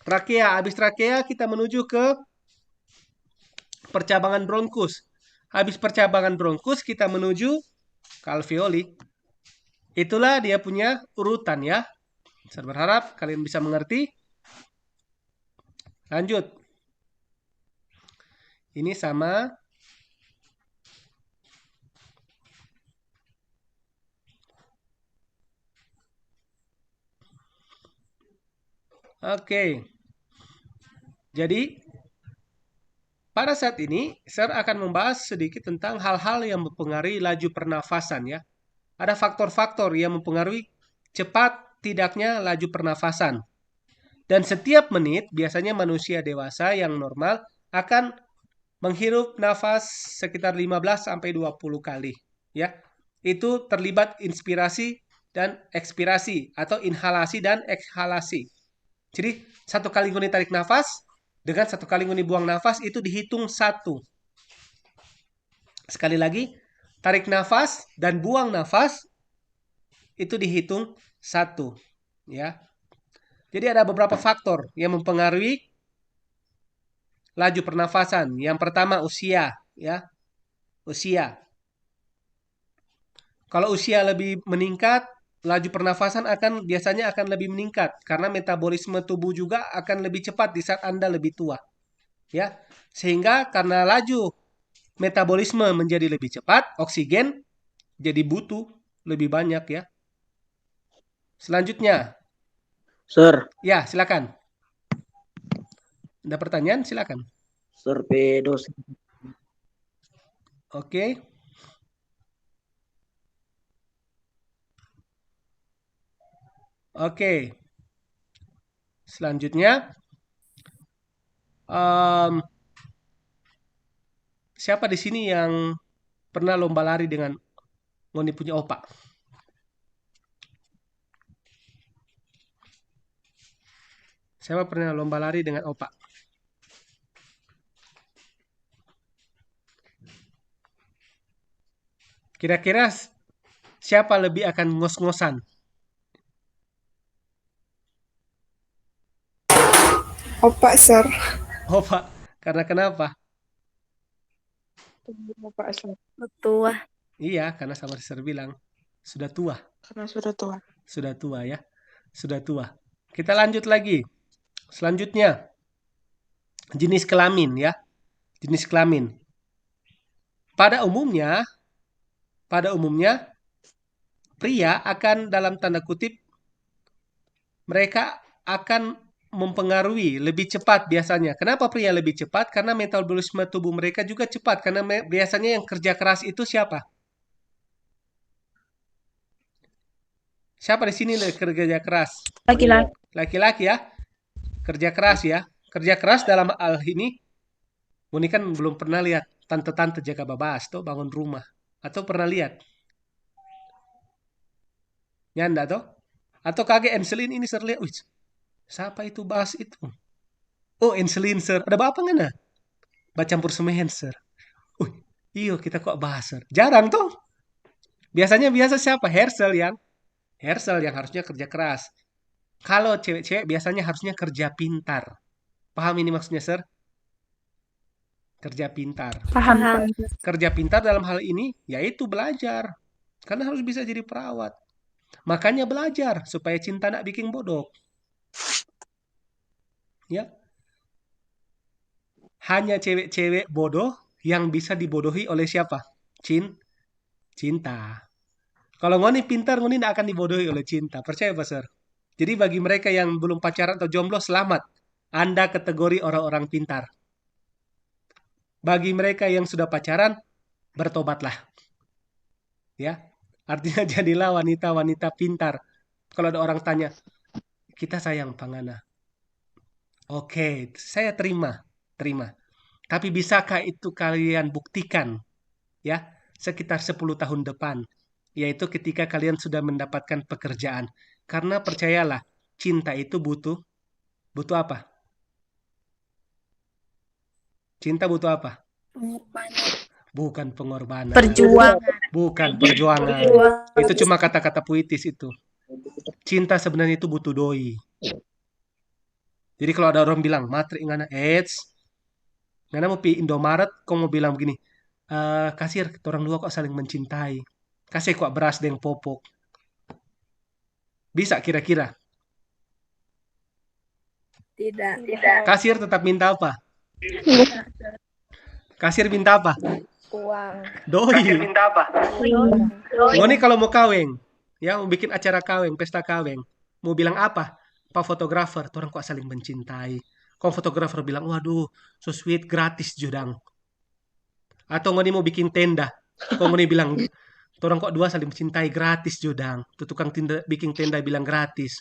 trakea. Habis trakea kita menuju ke percabangan bronkus. Habis percabangan bronkus kita menuju ke alveoli. Itulah dia punya urutan ya. Saya berharap kalian bisa mengerti. Lanjut. Ini sama. Oke. Jadi, pada saat ini, saya akan membahas sedikit tentang hal-hal yang mempengaruhi laju pernafasan ya. Ada faktor-faktor yang mempengaruhi cepat tidaknya laju pernafasan. Dan setiap menit, biasanya manusia dewasa yang normal akan menghirup nafas sekitar 15-20 kali. Ya, itu terlibat inspirasi dan ekspirasi atau inhalasi dan ekshalasi. Jadi satu kali ngoni tarik nafas dengan satu kali ngoni buang nafas itu dihitung 1. Sekali lagi, tarik nafas dan buang nafas itu dihitung 1. Ya. Jadi ada beberapa faktor yang mempengaruhi laju pernafasan. Yang pertama usia, ya. Usia. Kalau usia lebih meningkat, laju pernafasan biasanya akan lebih meningkat karena metabolisme tubuh juga akan lebih cepat di saat Anda lebih tua. Ya. Sehingga karena laju metabolisme menjadi lebih cepat, oksigen jadi butuh lebih banyak ya. Selanjutnya, Sir, Ya, silakan. Ada pertanyaan? Silakan. Sir pedo. Oke. Oke. Selanjutnya, em, siapa di sini yang pernah lomba lari dengan Ngoni punya opa? Siapa pernah lomba lari dengan opa? Kira-kira siapa lebih akan ngos-ngosan? Opa, Sir. Opa. Karena kenapa? Opa, Sir. Tua. Iya, karena sama Sir bilang. Sudah tua. Karena sudah tua. Sudah tua ya. Sudah tua. Kita lanjut lagi. Selanjutnya, jenis kelamin ya. Jenis kelamin. Pada umumnya, pria akan dalam tanda kutip mereka akan mempengaruhi lebih cepat biasanya. Kenapa pria lebih cepat? Karena metabolisme tubuh mereka juga cepat. Karena biasanya yang kerja keras itu siapa? Siapa di sini kerja keras? Laki-laki. Laki-laki ya. Kerja keras ya. Kerja keras dalam hal ini, Muni kan belum pernah lihat tante-tante jaga babas tuh bangun rumah. Atau pernah lihat? Nyanda toh? Atau kakek Enselin ini Sir lihat, wih, siapa itu bahas itu? Oh, Enselin Sir. Ada bapak nggak? Campur semehen Sir. Wih, iyo kita kok bahas Sir. Jarang tuh. Biasa siapa? Hersel yang harusnya kerja keras. Kalau cewek-cewek biasanya harusnya kerja pintar. Paham ini maksudnya, Sir? Kerja pintar. Paham. Kerja pintar dalam hal ini yaitu belajar. Karena harus bisa jadi perawat. Makanya belajar supaya cinta nak bikin bodoh. Ya. Hanya cewek-cewek bodoh yang bisa dibodohi oleh siapa? Cinta. Kalau ngoni pintar, ngoni tidak akan dibodohi oleh cinta. Percaya, Pak, Sir? Jadi bagi mereka yang belum pacaran atau jomblo, selamat. Anda kategori orang-orang pintar. Bagi mereka yang sudah pacaran, bertobatlah. Ya, artinya jadilah wanita-wanita pintar. Kalau ada orang tanya, kita sayang Pangana. Oke, saya terima. Tapi bisakah itu kalian buktikan? Ya, sekitar 10 tahun depan. Yaitu ketika kalian sudah mendapatkan pekerjaan. Karena percayalah, cinta itu butuh apa? Cinta butuh apa? Bukan pengorbanan. Bukan perjuangan. Itu cuma kata-kata puitis itu. Cinta sebenarnya itu butuh doi. Jadi kalau ada orang bilang, matri ngana, ngana mau pi Indomaret, kau mau bilang begini, kasir, orang dua kok saling mencintai. Kasih kok beras dengan popok. Bisa kira-kira? Tidak. Kasir tetap minta apa? Kasir minta apa? Uang. Doi. Kasir minta apa? Ngoni kalau mau kaweng, ya mau bikin acara kaweng, pesta kaweng, mau bilang apa? Pak fotografer, orang kok saling mencintai. Kok fotografer bilang, waduh, so sweet, gratis jodang. Atau ngoni mau bikin tenda, kok ngoni bilang, orang kok dua saling mencintai, gratis jodang. Tuh tukang tenda, bikin tenda bilang gratis.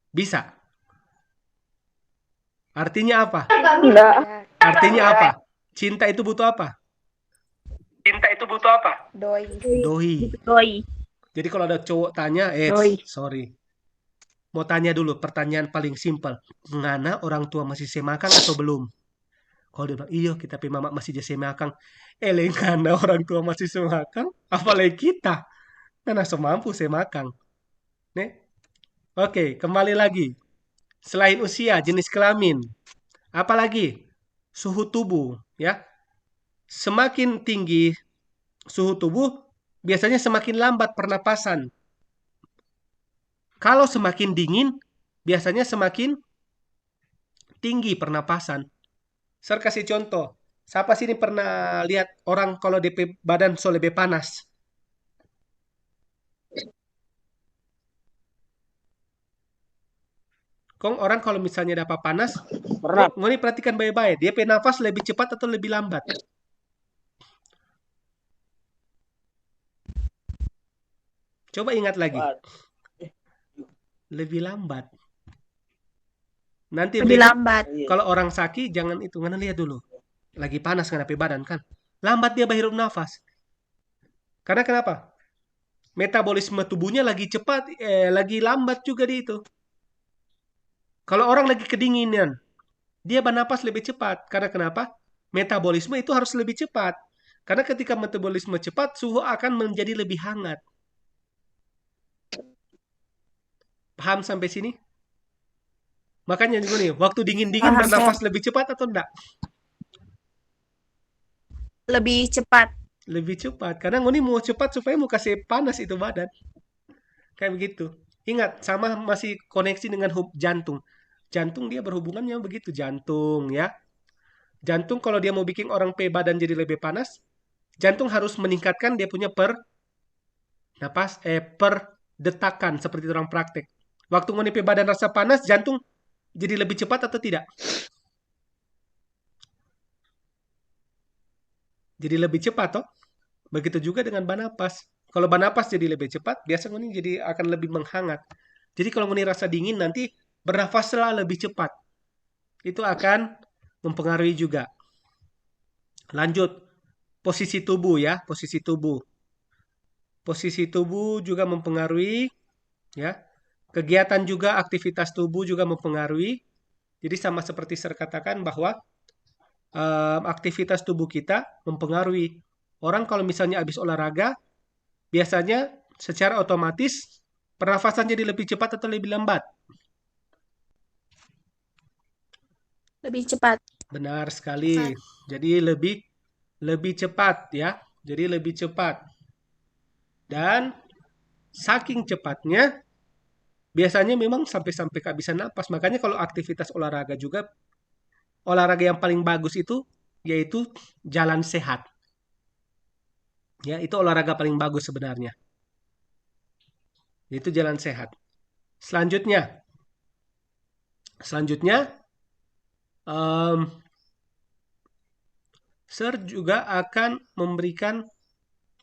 Bisa. Artinya apa? Enggak. Artinya apa? Cinta itu butuh apa? Cinta itu butuh apa? Doi. Jadi kalau ada cowok tanya, sorry. Mau tanya dulu, pertanyaan paling simpel. Ngana orang tua masih semakang atau belum? Kalau dia bilang, iyo kita pi mama masih semakang. Ngana orang tua masih semakang, apalagi kita. Ngana semampu semakang. Nih. Oke, kembali lagi. Selain usia, jenis kelamin. Apalagi? Suhu tubuh, ya. Semakin tinggi suhu tubuh, biasanya semakin lambat pernapasan. Kalau semakin dingin, biasanya semakin tinggi pernapasan. Saya kasih contoh. Siapa sini pernah lihat orang kalau DP badan so lebih panas? Kong orang kalau misalnya dapat panas, Pernah. ngoni perhatikan baik-baik. Dia pe nafas lebih cepat atau lebih lambat? Coba ingat lagi. Lebih lambat. Nanti Lebih lihat, lambat. kalau orang sakit jangan itu, ngana lihat dulu. Lagi panas kenapa badan kan? Lambat dia berhirup nafas. Karena kenapa? Metabolisme tubuhnya lagi cepat, lagi lambat juga di itu. Kalau orang lagi kedinginan, dia bernapas lebih cepat. Karena kenapa? Metabolisme itu harus lebih cepat. Karena ketika metabolisme cepat, suhu akan menjadi lebih hangat. Paham sampai sini? Makanya gini, waktu dingin-dingin Paham, bernafas lebih cepat atau enggak? Lebih cepat. Lebih cepat. Karena ngoni mau cepat supaya mau kasih panas itu badan. Kayak begitu. Ingat, sama masih koneksi dengan jantung. Jantung dia berhubungannya begitu. Jantung ya. Jantung kalau dia mau bikin orang badan jadi lebih panas, jantung harus meningkatkan dia punya per detakan seperti orang praktek. Waktu ngoni badan rasa panas, jantung jadi lebih cepat atau tidak? Jadi lebih cepat toh? Begitu juga dengan banapas. Kalau banapas jadi lebih cepat, biasa ngoni jadi akan lebih menghangat. Jadi kalau ngoni rasa dingin nanti bernafaslah lebih cepat. Itu akan mempengaruhi juga. Lanjut. Posisi tubuh ya, posisi tubuh. Posisi tubuh juga mempengaruhi ya. Kegiatan juga, aktivitas tubuh juga mempengaruhi. Jadi sama seperti saya katakan bahwa aktivitas tubuh kita mempengaruhi. Orang kalau misalnya habis olahraga, biasanya secara otomatis pernafasan jadi lebih cepat atau lebih lambat? Lebih cepat. Benar sekali. Jadi lebih cepat ya. Jadi lebih cepat. Dan saking cepatnya biasanya memang sampai kehabisan napas. Makanya kalau aktivitas olahraga juga, olahraga yang paling bagus itu yaitu jalan sehat. Ya, itu olahraga paling bagus sebenarnya. Itu jalan sehat. Selanjutnya, Sir juga akan memberikan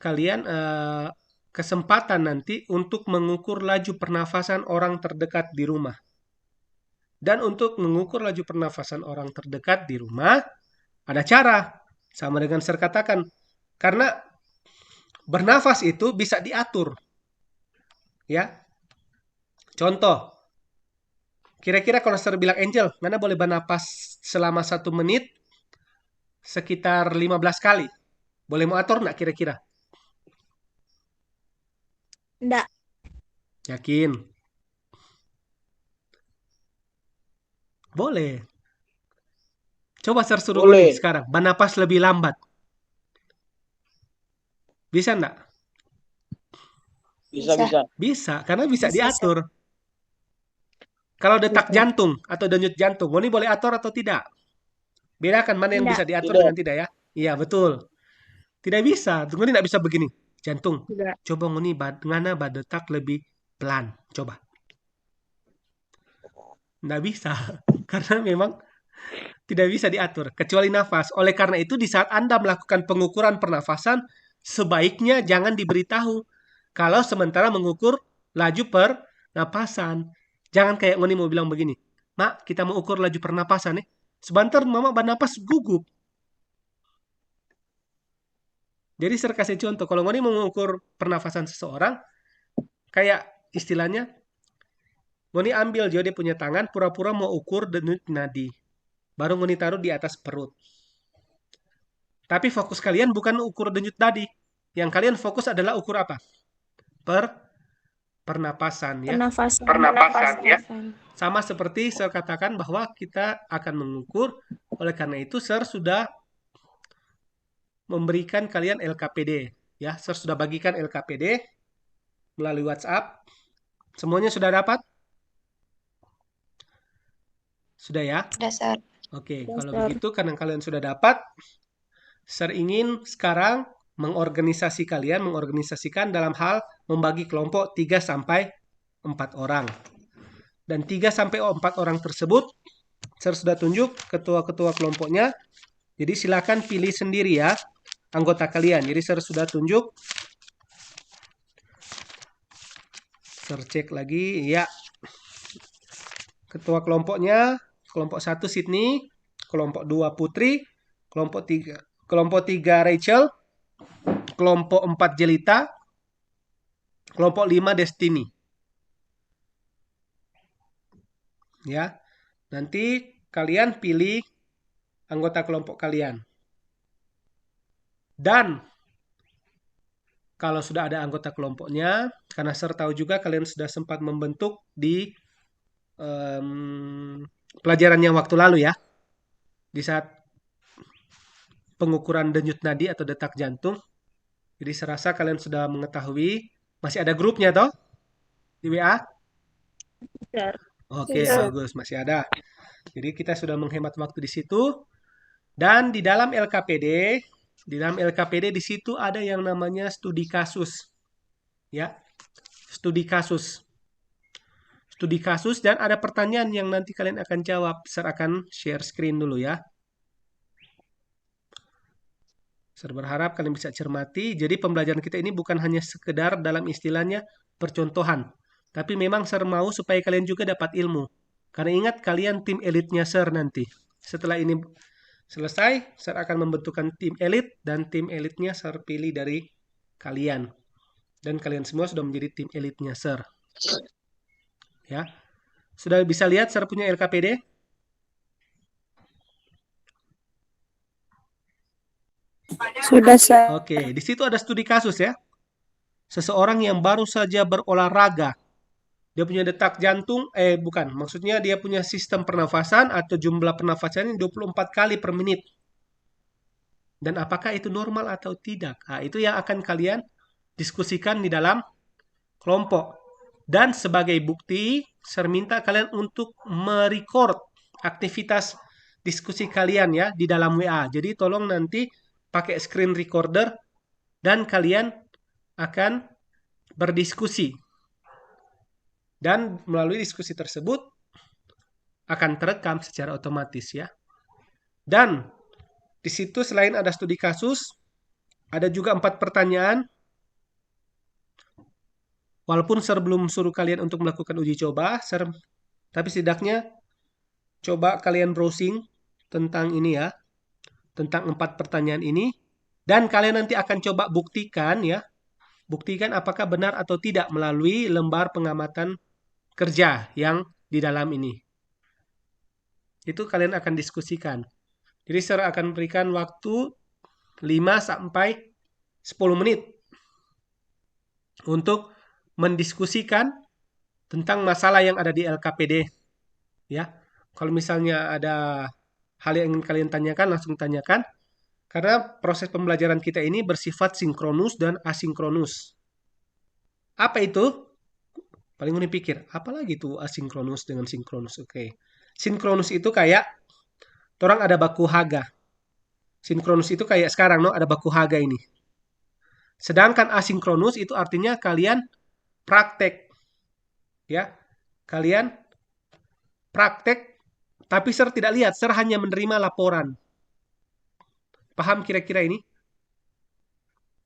kalian kesempatan nanti untuk mengukur laju pernafasan orang terdekat di rumah. Dan untuk mengukur laju pernafasan orang terdekat di rumah, ada cara. Sama dengan Sir katakan. Karena bernafas itu bisa diatur. Ya. Contoh. Kira-kira kalau Sir bilang Angel, mana boleh bernapas selama 1 menit sekitar 15 kali. Boleh mau atur nggak kira-kira? Enggak. Yakin? Boleh. Coba Sir suruh Boleh. sekarang. Bernapas lebih lambat. Bisa nggak? Bisa. Bisa, karena bisa Bisa, diatur. Kalau detak Bisa. jantung atau denyut jantung, Ngoni boleh atur atau tidak? Bedakan mana yang Tidak. bisa diatur Tidak. dengan tidak ya? Iya, betul. Tidak bisa. Ngoni tidak bisa begini. Jantung. Tidak. Coba Ngoni ngana badetak lebih pelan. Coba. Nggak bisa. Karena memang tidak bisa diatur. Kecuali nafas. Oleh karena itu, di saat Anda melakukan pengukuran pernafasan, sebaiknya jangan diberitahu. Kalau sementara mengukur laju pernapasan. Jangan kayak Ngoni mau bilang begini. Mak, kita mau ukur laju pernapasan nih. Sebentar mama bernapas gugup. Jadi saya kasih contoh. Kalau Ngoni mau mengukur pernafasan seseorang, kayak istilahnya, Ngoni ambil dia punya tangan, pura-pura mau ukur denyut nadi. Baru Ngoni taruh di atas perut. Tapi fokus kalian bukan ukur denyut nadi. Yang kalian fokus adalah ukur apa? Pernapasan ya. Pernafasan. Ya. Sama seperti saya katakan bahwa kita akan mengukur. Oleh karena itu, Sir sudah memberikan kalian LKPD. Ya, Sir sudah bagikan LKPD melalui WhatsApp. Semuanya sudah dapat? Sudah ya? Sudah, Sir. Oke, Sudah, kalau Sir. begitu karena kalian sudah dapat, Sir ingin sekarang mengorganisasikan dalam hal membagi kelompok 3 sampai 4 orang. Dan 3 sampai 4 orang tersebut, Sir sudah tunjuk ketua-ketua kelompoknya. Jadi silakan pilih sendiri ya anggota kalian. Jadi Sir sudah tunjuk. Sir cek lagi, ya. Ketua kelompoknya, kelompok 1 Sydney, kelompok 2 Putri, kelompok 3 Rachel, kelompok 4 Jelita, kelompok 5 Destiny. Ya. Nanti kalian pilih anggota kelompok kalian. Dan kalau sudah ada anggota kelompoknya, karena Sir tahu juga kalian sudah sempat membentuk di pelajaran yang waktu lalu ya. Di saat pengukuran denyut nadi atau detak jantung. Jadi serasa kalian sudah mengetahui. Masih ada grupnya toh? Di WA? Sir. Oke, Iya. bagus. Masih ada. Jadi kita sudah menghemat waktu di situ. Dan di dalam LKPD di situ ada yang namanya studi kasus. Ya. Studi kasus. Studi kasus dan ada pertanyaan yang nanti kalian akan jawab. Saya akan share screen dulu ya. Saya berharap kalian bisa cermati. Jadi pembelajaran kita ini bukan hanya sekedar dalam istilahnya percontohan. Tapi memang Sir mau supaya kalian juga dapat ilmu. Karena ingat kalian tim elitnya Sir nanti. Setelah ini selesai, Sir akan membentukkan tim elit. Dan tim elitnya Sir pilih dari kalian. Dan kalian semua sudah menjadi tim elitnya Sir. Ya. Sudah bisa lihat Sir punya LKPD? Sudah, Sir. Oke, di situ ada studi kasus ya. Seseorang yang baru saja berolahraga. Dia punya detak jantung, bukan, maksudnya dia punya sistem pernafasan atau jumlah pernafasannya 24 kali per menit. Dan apakah itu normal atau tidak? Nah, itu yang akan kalian diskusikan di dalam kelompok. Dan sebagai bukti, saya minta kalian untuk merecord aktivitas diskusi kalian ya di dalam WA. Jadi tolong nanti pakai screen recorder dan kalian akan berdiskusi. Dan melalui diskusi tersebut akan terekam secara otomatis ya. Dan di situ selain ada studi kasus, ada juga 4 pertanyaan. Walaupun Sir belum suruh kalian untuk melakukan uji coba, tapi setidaknya coba kalian browsing tentang ini ya, tentang 4 pertanyaan ini. Dan kalian nanti akan coba buktikan ya, buktikan apakah benar atau tidak melalui lembar pengamatan kerja yang di dalam ini. Itu kalian akan diskusikan. Jadi Sir akan berikan waktu 5 sampai 10 menit untuk mendiskusikan tentang masalah yang ada di LKPD. Ya. Kalau misalnya ada hal yang ingin kalian tanyakan, langsung tanyakan. Karena proses pembelajaran kita ini bersifat sinkronus dan asinkronus. Apa itu? Paling unik pikir, apalagi itu asinkronus dengan sinkronus? Oke. Sinkronus itu kayak orang ada baku haga. Sinkronus itu kayak sekarang no ada baku haga ini. Sedangkan asinkronus itu artinya kalian praktek. Ya. Kalian praktek tapi Sir tidak lihat, Sir hanya menerima laporan. Paham kira-kira ini?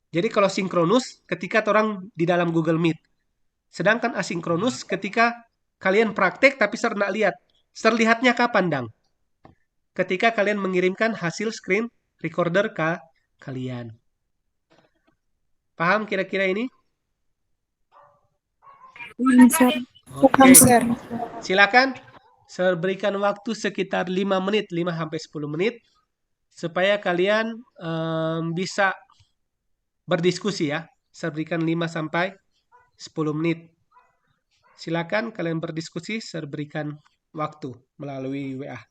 Jadi kalau sinkronus ketika orang di dalam Google Meet. Sedangkan asinkronus ketika kalian praktek tapi Sir tidak lihat. Sir lihatnya kapan, Dang? Ketika kalian mengirimkan hasil screen recorder ke kalian. Paham kira-kira ini? Sir. Oke. Sir. Silakan. Saya berikan waktu sekitar 5 menit, 5 sampai 10 menit supaya kalian bisa berdiskusi ya. Saya berikan 5 sampai 10 menit. Silakan kalian berdiskusi, saya berikan waktu melalui WA.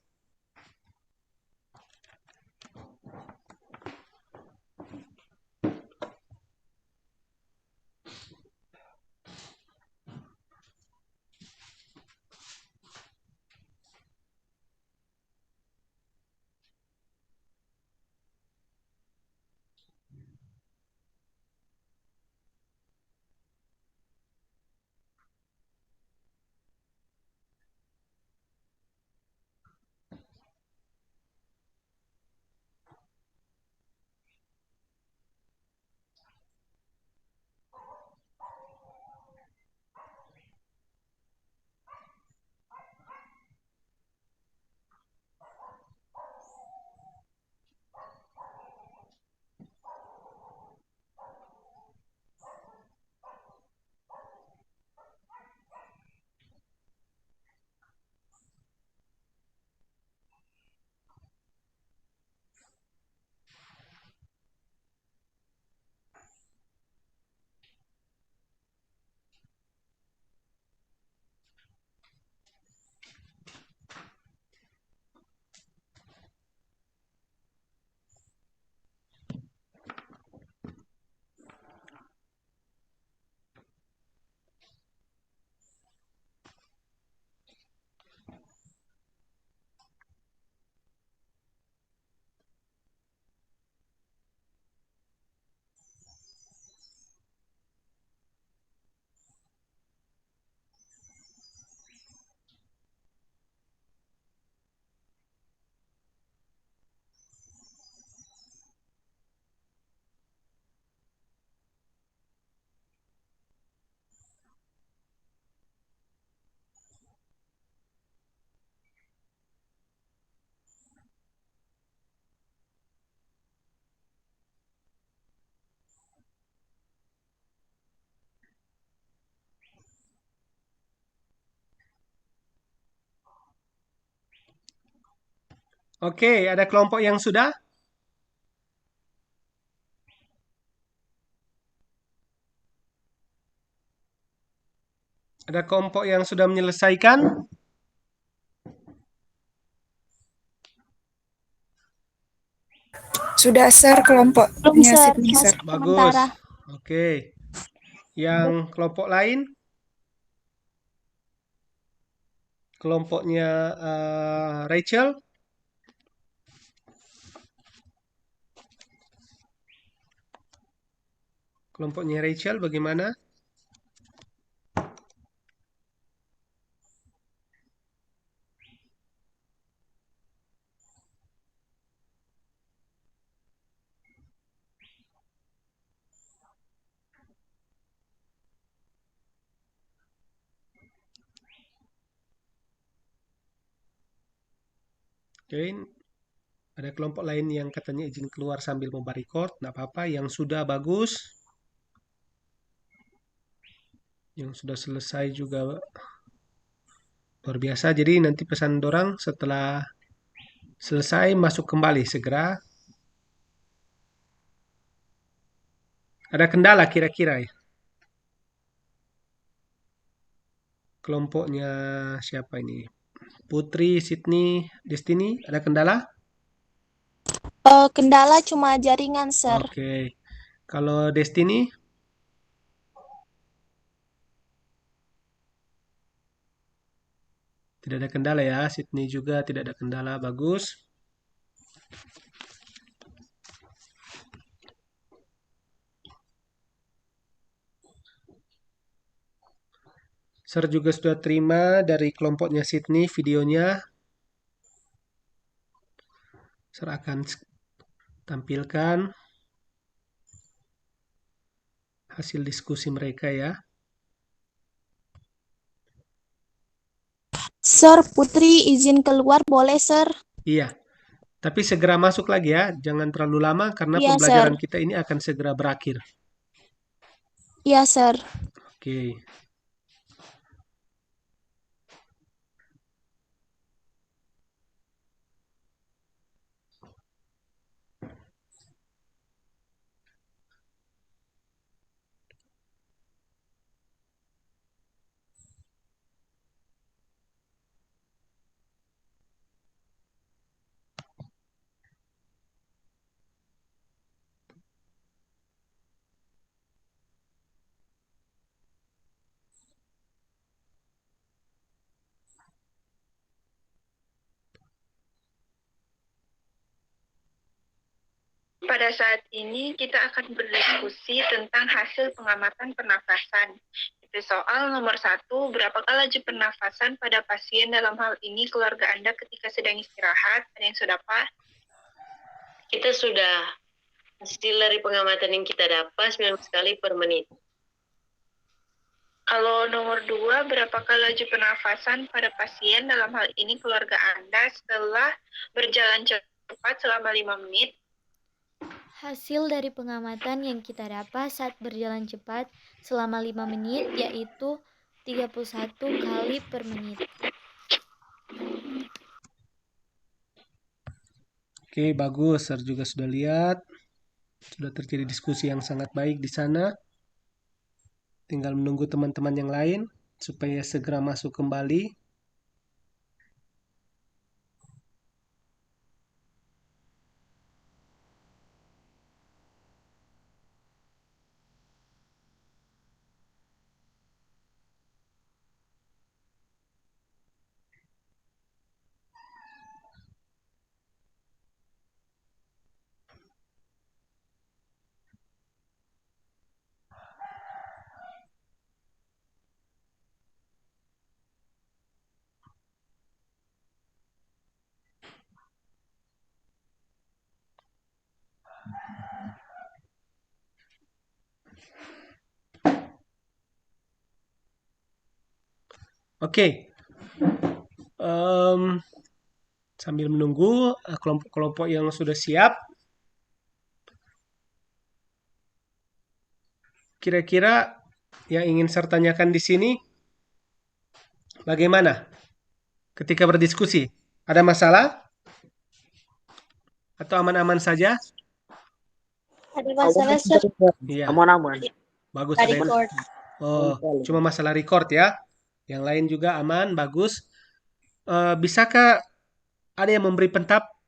Oke, ada kelompok yang sudah? Ada kelompok yang sudah menyelesaikan? Sudah, Sir, Belum, kelompoknya Sir. Sydney, Sir. Masih Bagus. sementara. Oke. Yang kelompok lain? Kelompoknya Rachel? Kelompoknya Rachel bagaimana? Oke, ada kelompok lain yang katanya izin keluar sambil membuat record, nggak apa-apa. Yang sudah bagus, yang sudah selesai juga luar biasa. Jadi nanti pesan dorang setelah selesai masuk kembali segera. Ada kendala kira-kira ya? Kelompoknya siapa ini? Putri, Sydney, Destiny, ada kendala? Kendala cuma jaringan, Sir. Oke. Kalau Destiny? Tidak ada kendala ya. Sydney juga tidak ada kendala. Bagus. Sir juga sudah terima dari kelompoknya Sydney videonya. Sir akan tampilkan hasil diskusi mereka ya. Sir, Putri izin keluar boleh, Sir? Iya. Tapi segera masuk lagi ya. Jangan terlalu lama karena Iya, pembelajaran Sir. kita ini akan segera berakhir. Iya, Sir. Oke. Pada saat ini kita akan berdiskusi tentang hasil pengamatan pernafasan. Itu soal nomor 1, berapakah laju pernafasan pada pasien dalam hal ini keluarga Anda ketika sedang istirahat? Ada yang sudah, Pak? Kita sudah hasil dari pengamatan yang kita dapat 9 kali per menit. Kalau nomor 2, berapakah laju pernafasan pada pasien dalam hal ini keluarga Anda setelah berjalan cepat selama 5 menit? Hasil dari pengamatan yang kita dapat saat berjalan cepat selama 5 menit yaitu 31 kali per menit. Oke, bagus. Sir juga sudah lihat. Sudah terjadi diskusi yang sangat baik di sana. Tinggal menunggu teman-teman yang lain supaya segera masuk kembali. Oke. Sambil menunggu kelompok-kelompok yang sudah siap, kira-kira yang ingin saya tanyakan di sini, bagaimana ketika berdiskusi? Ada masalah? Atau aman-aman saja? Ada masalah, Sir. Iya, Aman-aman. bagus. Tadi Ada yang- record. Oh, cuma masalah record ya. Yang lain juga aman, bagus. Bisakah ada yang memberi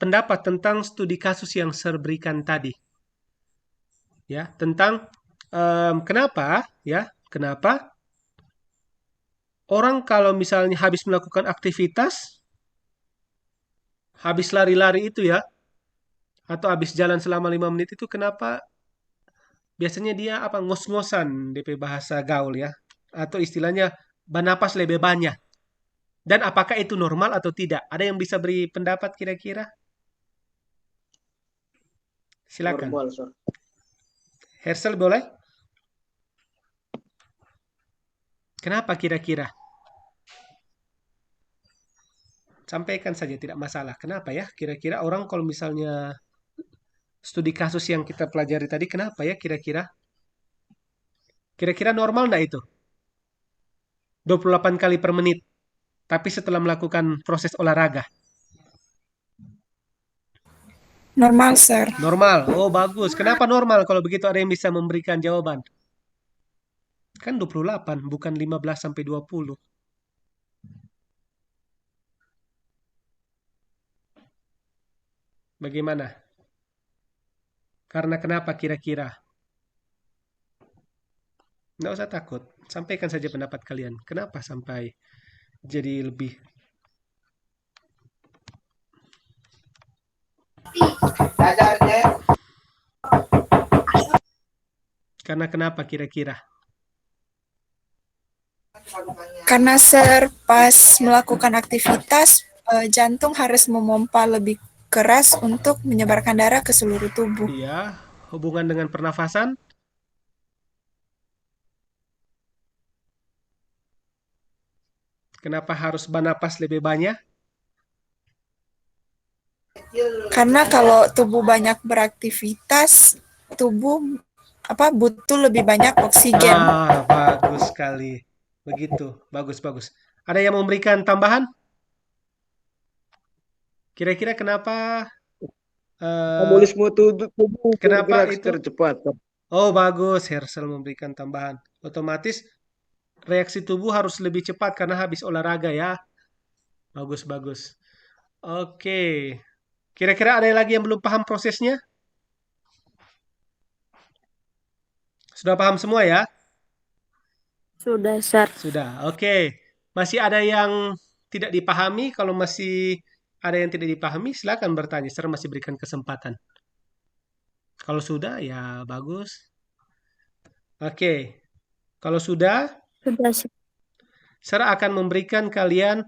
pendapat tentang studi kasus yang saya berikan tadi? Ya, tentang kenapa orang kalau misalnya habis melakukan aktivitas, habis lari-lari itu ya, atau habis jalan selama 5 menit itu kenapa biasanya dia apa ngos-ngosan DP bahasa gaul ya, atau istilahnya bernapas lebih banyak. Dan apakah itu normal atau tidak? Ada yang bisa beri pendapat kira-kira? Silakan. Normal, Sir. Hersel boleh? Kenapa kira-kira? Sampaikan saja, tidak masalah. Kenapa ya? Kira-kira orang kalau misalnya studi kasus yang kita pelajari tadi, kenapa ya kira-kira? Kira-kira normal nggak itu? 28 kali per menit. Tapi setelah melakukan proses olahraga. Normal, Sir. Normal. Oh, bagus. Kenapa normal kalau begitu ada yang bisa memberikan jawaban? Kan 28, bukan 15 sampai 20. Bagaimana? Karena kenapa kira-kira? Nggak usah takut. Sampaikan saja pendapat kalian. Kenapa sampai jadi lebih? Karena kenapa kira-kira? Karena Sir pas melakukan aktivitas jantung harus memompa lebih keras untuk menyebarkan darah ke seluruh tubuh. Iya, hubungan dengan pernafasan. Kenapa harus bernapas lebih banyak? Karena kalau tubuh banyak beraktivitas, tubuh butuh lebih banyak oksigen. Ah, bagus sekali. Begitu, bagus-bagus. Ada yang memberikan tambahan? Kira-kira kenapa? Metabolisme tubuh Kenapa bergerak itu? secara cepat. Oh, bagus. Hersel memberikan tambahan. Otomatis reaksi tubuh harus lebih cepat karena habis olahraga ya. Bagus, bagus. Oke. Kira-kira ada lagi yang belum paham prosesnya? Sudah paham semua ya? Sudah, Sir. Sudah. Oke. Masih ada yang tidak dipahami? Kalau masih ada yang tidak dipahami, silakan bertanya. Saya masih berikan kesempatan. Kalau sudah, ya bagus. Oke. Kalau sudah, Sudah, Sir. saya akan memberikan kalian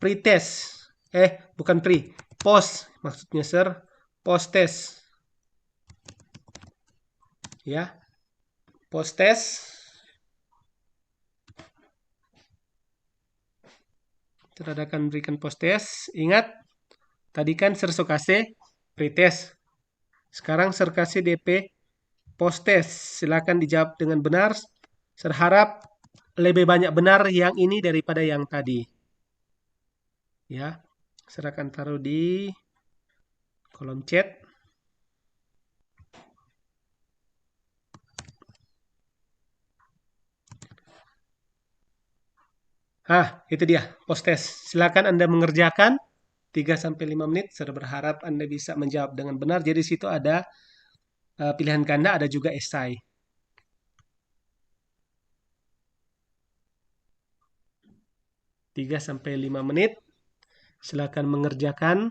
pre-test. Bukan pre. Post. Maksudnya, Sir. Post-test. Ya. Post-test. Saya akan berikan post-test. Ingat, tadi kan Sir kasih pre-test. Sekarang Sir kasih DP post-test. Silakan dijawab dengan benar. Saya harap lebih banyak benar yang ini daripada yang tadi. Ya, saya akan taruh di kolom chat. Itu dia post-test. Silakan Anda mengerjakan 3-5 menit. Saya berharap Anda bisa menjawab dengan benar. Jadi di situ ada pilihan ganda, ada juga esai. 3-5 menit. Silakan mengerjakan.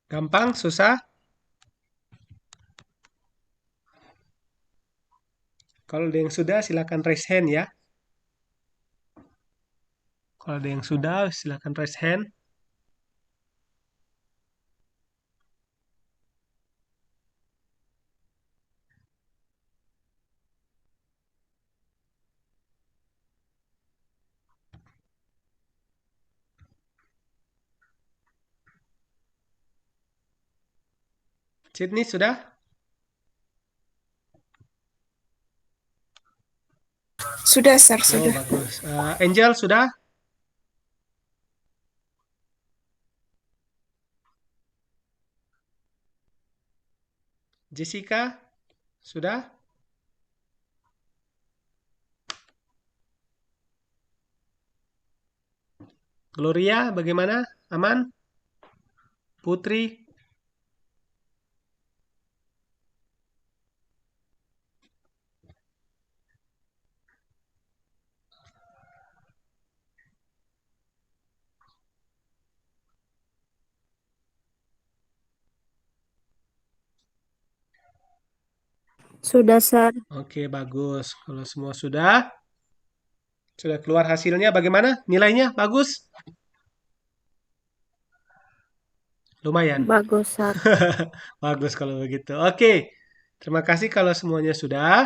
Gampang, susah? Kalau ada yang sudah, silakan raise hand ya. Kalau ada yang sudah, silakan raise hand. Sydney sudah? Sudah, Sir, Oh, sudah. bagus. Angel sudah? Jessica sudah? Gloria bagaimana? Aman? Putri? Sudah, Sir. Oke, bagus. Kalau semua sudah keluar hasilnya bagaimana? Nilainya bagus? Lumayan. Bagus, Sir. Bagus kalau begitu. Oke. Terima kasih kalau semuanya sudah.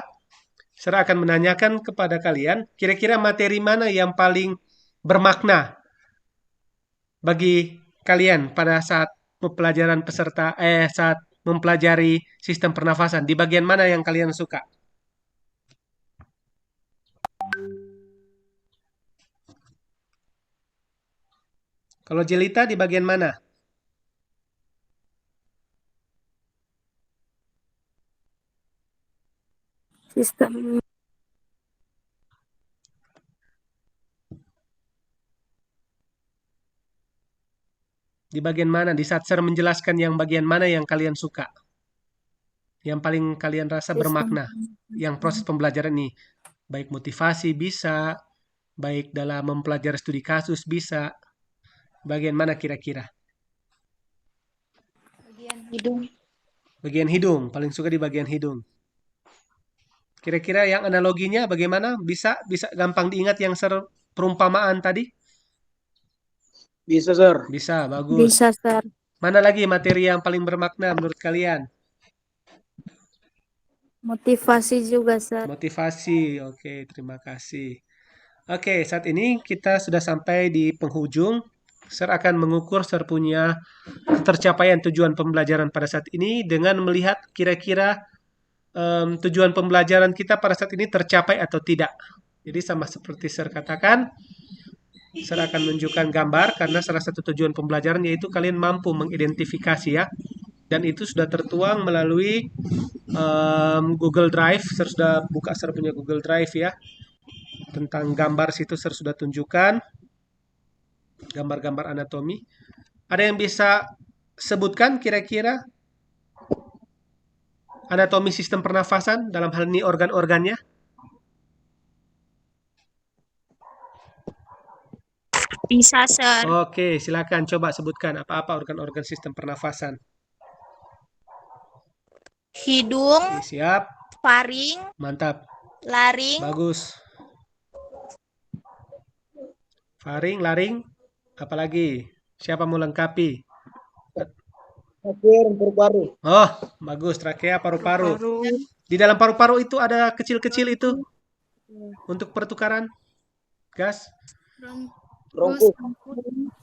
Saya akan menanyakan kepada kalian, kira-kira materi mana yang paling bermakna bagi kalian pada saat pelajaran saat mempelajari sistem pernafasan. Di bagian mana yang kalian suka? Kalau Jelita di bagian mana? Sistem Di bagian mana? Di saat saya menjelaskan yang bagian mana yang kalian suka? Yang paling kalian rasa bermakna? Yang proses pembelajaran ini. Baik motivasi bisa, baik dalam mempelajari studi kasus bisa. Bagian mana kira-kira? bagian hidung. Bagian hidung, paling suka di bagian hidung. Kira-kira yang analoginya bagaimana? Bisa gampang diingat yang perumpamaan tadi? Bisa, Sir. Bisa, bagus. Bisa, Sir. Mana lagi materi yang paling bermakna menurut kalian? Motivasi juga, Sir. Motivasi, oke, terima kasih. Oke, saat ini kita sudah sampai di penghujung. Sir akan mengukur Sir punya tercapaian tujuan pembelajaran pada saat ini dengan melihat kira-kira tujuan pembelajaran kita pada saat ini tercapai atau tidak. Jadi sama seperti Sir katakan, Sir akan menunjukkan gambar karena salah satu tujuan pembelajaran yaitu kalian mampu mengidentifikasi ya. Dan itu sudah tertuang melalui Google Drive. Sir sudah buka Sir punya Google Drive ya. Tentang gambar situ Sir sudah tunjukkan. Gambar-gambar anatomi. Ada yang bisa sebutkan kira-kira anatomi sistem pernafasan dalam hal ini organ-organnya? Bisa, Sir. Oke, silakan coba sebutkan apa-apa organ-organ sistem pernafasan. Hidung, Siap, faring, mantap, laring, bagus. Faring, laring, apalagi? Siapa mau lengkapi? Terakhir, paru-paru. Oh, bagus, trakea, paru-paru. Di dalam paru-paru itu ada kecil-kecil itu untuk pertukaran gas. Bronkus.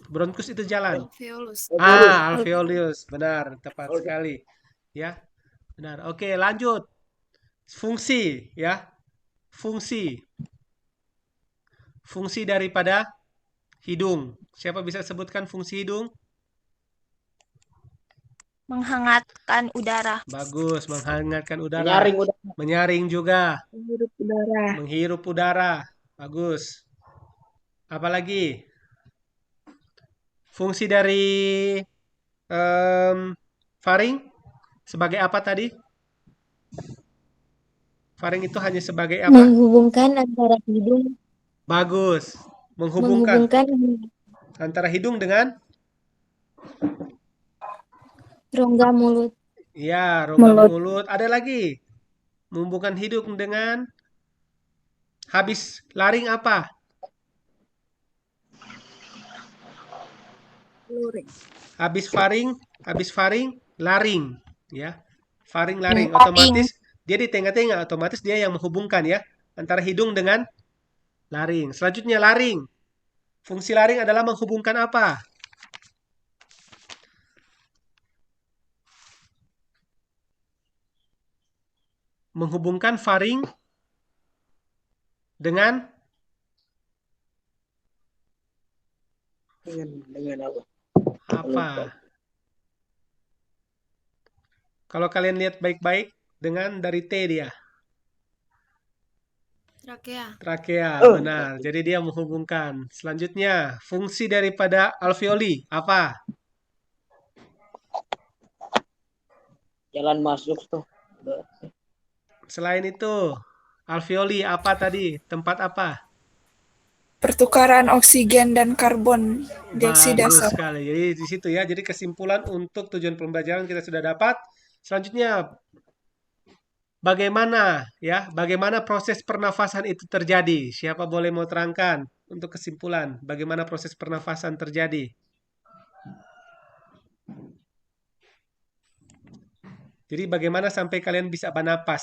Bronkus itu jalan. Alveolus. Alveolus. Benar, tepat sekali. Ya, benar. Oke, lanjut. Fungsi, ya. Fungsi daripada hidung. Siapa bisa sebutkan fungsi hidung? menghangatkan udara. Bagus, menghangatkan udara. Menyaring udara. Menyaring juga. Menghirup udara. Menghirup udara. Bagus. Apalagi? Fungsi dari faring sebagai apa tadi? Faring itu hanya sebagai apa? Menghubungkan antara hidung. Bagus. Menghubungkan antara hidung dengan Rongga mulut. Ya, rongga Mulut. mulut. Ada lagi. Menghubungkan hidung dengan habis laring apa? Habis faring, laring, ya. Faring, laring. Otomatis dia di tengah-tengah, otomatis dia yang menghubungkan ya antara hidung dengan laring. Selanjutnya laring. Fungsi laring adalah menghubungkan apa? Menghubungkan faring dengan apa? Kalau kalian lihat baik-baik, dengan dari T dia. Trakea. Trakea, benar. Jadi dia menghubungkan. Selanjutnya, fungsi daripada alveoli apa? Jalan masuk tuh. Selain itu, alveoli apa tadi? Tempat apa? Pertukaran oksigen dan karbon dioksida. Bagus sekali. Jadi di situ ya. Jadi kesimpulan untuk tujuan pembelajaran kita sudah dapat. Selanjutnya, bagaimana proses pernafasan itu terjadi? Siapa boleh mau terangkan untuk kesimpulan? Bagaimana proses pernafasan terjadi? Jadi bagaimana sampai kalian bisa bernapas?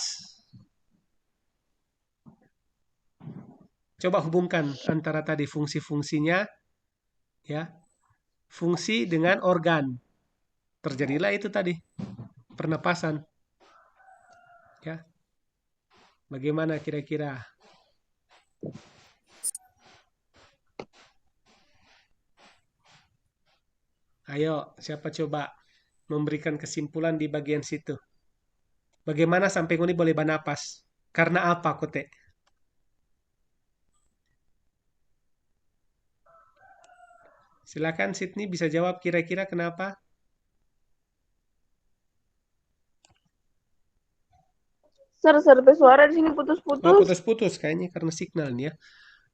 Coba hubungkan antara tadi fungsi-fungsinya, ya, fungsi dengan organ. Terjadilah itu tadi, pernapasan. Ya. Bagaimana kira-kira? Ayo, siapa coba memberikan kesimpulan di bagian situ? Bagaimana sampai ngoni boleh bernapas? Karena apa, Kote? Silakan Sydney bisa jawab kira-kira kenapa? Sampai suara di sini Oh, putus-putus. putus-putus kayaknya karena signal nih ya.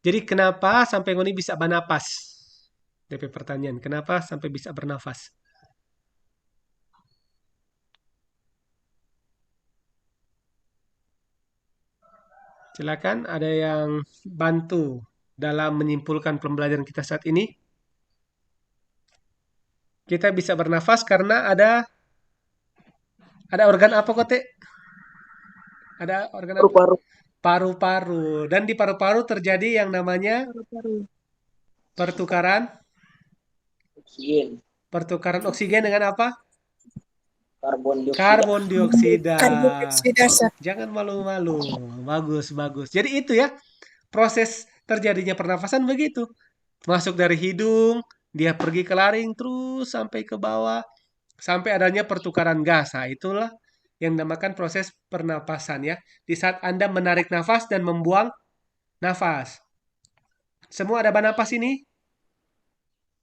Jadi kenapa sampai ngoni bisa bernapas? DP pertanyaan, kenapa sampai bisa bernafas? Silakan, ada yang bantu dalam menyimpulkan pembelajaran kita saat ini. Kita bisa bernafas karena ada organ apa, Kote? Ada organ apa? Paru-paru. Paru-paru. Dan di paru-paru terjadi yang namanya pertukaran Oksigen. pertukaran oksigen dengan apa? Karbon dioksida. Karbon dioksida. Karbon dioksida. Jangan malu-malu. Bagus, bagus. Jadi itu ya, proses terjadinya pernafasan begitu. Masuk dari hidung, dia pergi ke laring terus sampai ke bawah, sampai adanya pertukaran gas. Nah, itulah yang dinamakan proses pernapasan ya. Di saat Anda menarik nafas dan membuang nafas. Semua ada bernapas ini?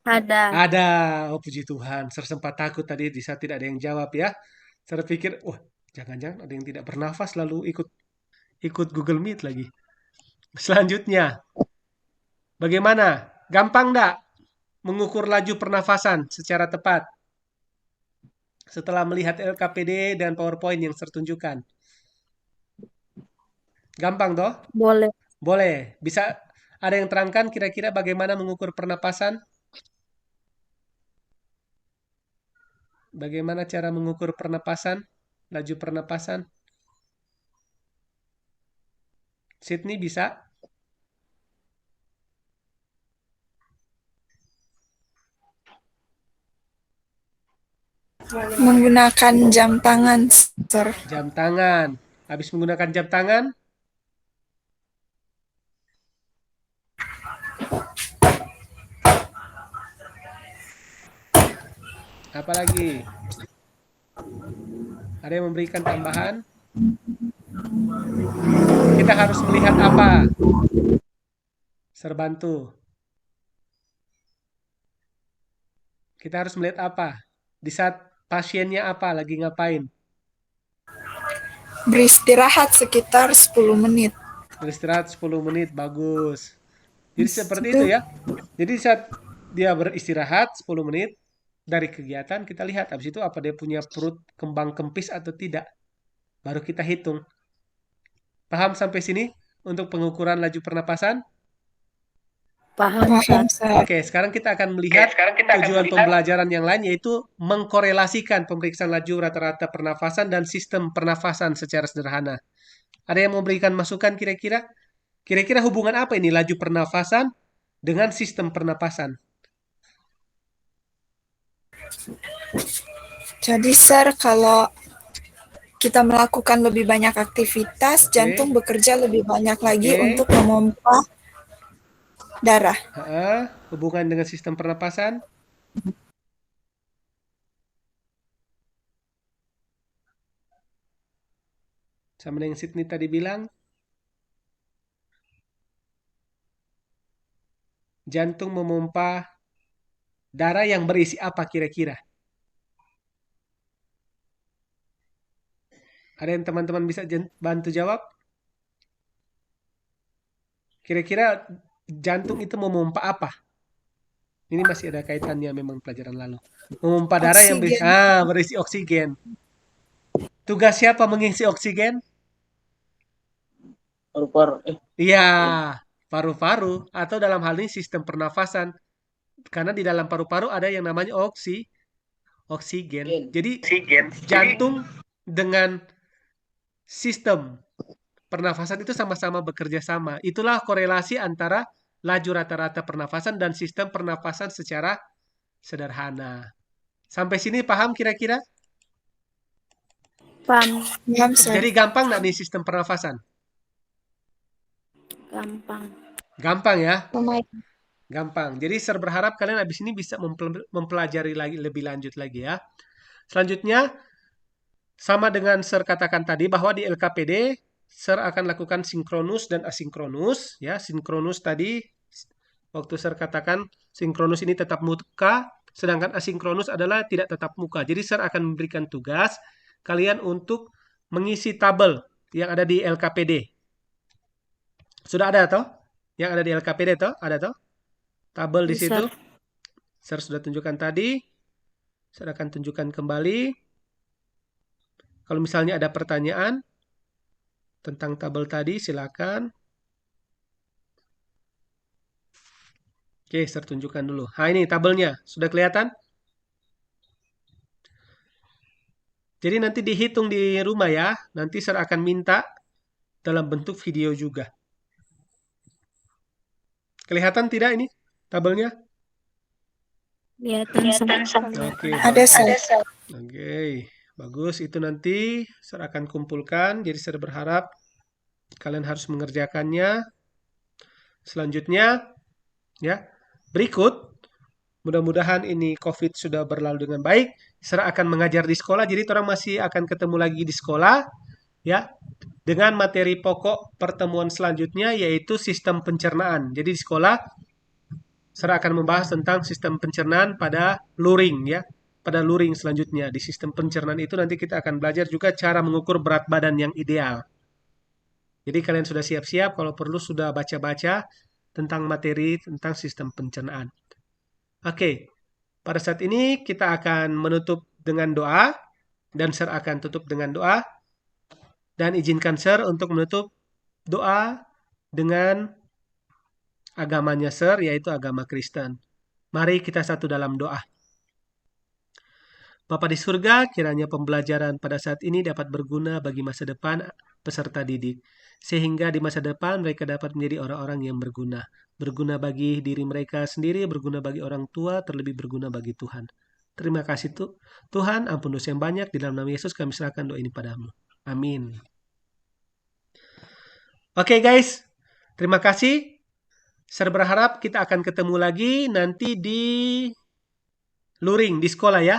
Ada. Ada. Oh puji Tuhan. Saya sempat takut tadi di saat tidak ada yang jawab ya. Saya pikir, wah jangan-jangan ada yang tidak bernafas lalu ikut Google Meet lagi. Selanjutnya, bagaimana? Gampang enggak mengukur laju pernafasan secara tepat? Setelah melihat LKPD dan PowerPoint yang tertunjukkan. Gampang toh? Boleh. Boleh. Bisa ada yang terangkan kira-kira bagaimana mengukur pernapasan? Bagaimana cara mengukur pernapasan? Laju pernapasan? Sydney bisa? Menggunakan jam tangan, Sir. Jam tangan. Habis menggunakan jam tangan? Apa lagi? Ada yang memberikan tambahan? Kita harus melihat apa? Serbantu. Kita harus melihat apa? Di saat pasiennya apa? Lagi ngapain? Beristirahat sekitar 10 menit. Beristirahat 10 menit. Bagus. Jadi seperti itu ya. Jadi saat dia beristirahat 10 menit, dari kegiatan kita lihat, habis itu apa dia punya perut kembang kempis atau tidak. Baru kita hitung. Paham sampai sini untuk pengukuran laju pernapasan? Paham, Sir. Oke, sekarang kita akan melihat tujuan pembelajaran yang lain, yaitu mengkorelasikan pemeriksaan laju rata-rata pernafasan dan sistem pernafasan secara sederhana. Ada yang mau memberikan masukan kira-kira? Kira-kira hubungan apa ini laju pernafasan dengan sistem pernapasan? Jadi, Sir, kalau kita melakukan lebih banyak aktivitas, jantung bekerja lebih banyak lagi untuk memompa darah. Hubungan dengan sistem pernapasan? Sama dengan Sydney tadi bilang, jantung memompa darah yang berisi apa kira-kira? Ada yang teman-teman bisa bantu jawab? Kira-kira jantung itu memompa apa? Ini masih ada kaitannya memang pelajaran lalu. Memompa darah yang berisi oksigen. Tugas siapa mengisi oksigen? Paru-paru. Iya, paru-paru atau dalam hal ini sistem pernafasan. Karena di dalam paru-paru ada yang namanya oksigen. Jadi jantung dengan sistem pernafasan itu sama-sama bekerja sama. Itulah korelasi antara laju rata-rata pernafasan dan sistem pernafasan secara sederhana. Sampai sini paham kira-kira? Paham. Jadi gampang nggak nih sistem pernafasan? Gampang. Gampang ya? Gampang. Jadi saya berharap kalian habis ini bisa mempelajari lagi lebih lanjut lagi ya. Selanjutnya, sama dengan Sir katakan tadi bahwa di LKPD, Sir akan lakukan sinkronus dan asinkronus. Ya, sinkronus tadi, waktu Sir katakan sinkronus ini tetap muka, sedangkan asinkronus adalah tidak tetap muka. Jadi Sir akan memberikan tugas kalian untuk mengisi tabel yang ada di LKPD. Sudah ada toh? Yang ada di LKPD toh? Ada toh? Tabel di situ. Sir sudah tunjukkan tadi. Sir akan tunjukkan kembali. Kalau misalnya ada pertanyaan tentang tabel tadi, silakan. Oke, Sir tunjukkan dulu. Nah, ini tabelnya. Sudah kelihatan? Jadi nanti dihitung di rumah ya. Nanti Sir akan minta dalam bentuk video juga. Kelihatan tidak ini tabelnya? Kelihatan. Oke. Ada, Sir. Oke, bagus. Itu nanti Sir akan kumpulkan. Jadi Sir berharap kalian harus mengerjakannya. Selanjutnya, ya, berikut. Mudah-mudahan ini COVID sudah berlalu dengan baik. Sir akan mengajar di sekolah. Jadi orang masih akan ketemu lagi di sekolah, ya. Dengan materi pokok pertemuan selanjutnya yaitu sistem pencernaan. Jadi di sekolah Sir akan membahas tentang sistem pencernaan pada luring ya. Pada luring selanjutnya. Di sistem pencernaan itu nanti kita akan belajar juga cara mengukur berat badan yang ideal. Jadi kalian sudah siap-siap kalau perlu sudah baca-baca tentang materi tentang sistem pencernaan. Oke. Pada saat ini kita akan menutup dengan doa dan Sir akan tutup dengan doa. Dan izinkan Sir untuk menutup doa dengan agamanya Sir, yaitu agama Kristen. Mari kita satu dalam doa. Bapa di surga, kiranya pembelajaran pada saat ini dapat berguna bagi masa depan peserta didik. Sehingga di masa depan mereka dapat menjadi orang-orang yang berguna. Berguna bagi diri mereka sendiri, berguna bagi orang tua, terlebih berguna bagi Tuhan. Terima kasih Tuhan, ampun dosa yang banyak. Di dalam nama Yesus kami serahkan doa ini padamu. Amin. Oke guys, terima kasih. Saya berharap kita akan ketemu lagi nanti di luring, di sekolah ya.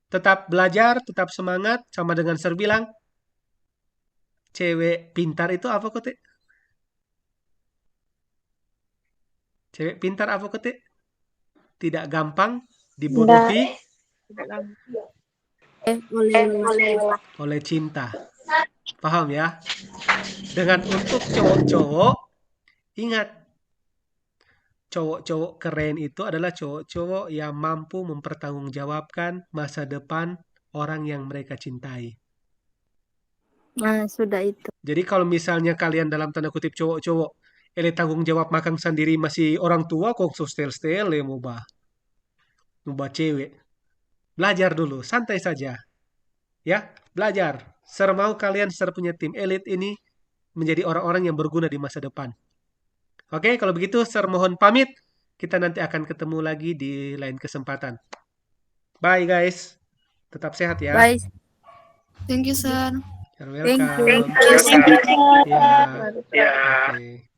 Tetap belajar, tetap semangat. Sama dengan Sir bilang, cewek pintar itu apa kote? Cewek pintar apa kote? Tidak gampang dibodohi oleh cinta. Paham ya? Dengan untuk cowok-cowok, ingat, cowok-cowok keren itu adalah cowok-cowok yang mampu mempertanggungjawabkan masa depan orang yang mereka cintai. Nah, sudah itu. Jadi kalau misalnya kalian dalam tanda kutip cowok-cowok, tanggung jawab makan sendiri masih orang tua kok so stel-stel ya mubah cewek. Belajar dulu, santai saja. Ya, belajar. Sermau kalian punya tim elit ini menjadi orang-orang yang berguna di masa depan. Oke, kalau begitu Sir mohon pamit. Kita nanti akan ketemu lagi di lain kesempatan. Bye guys. Tetap sehat ya. Bye. Thank you, sir. You're Thank welcome. you. Ya. Ya. Oke.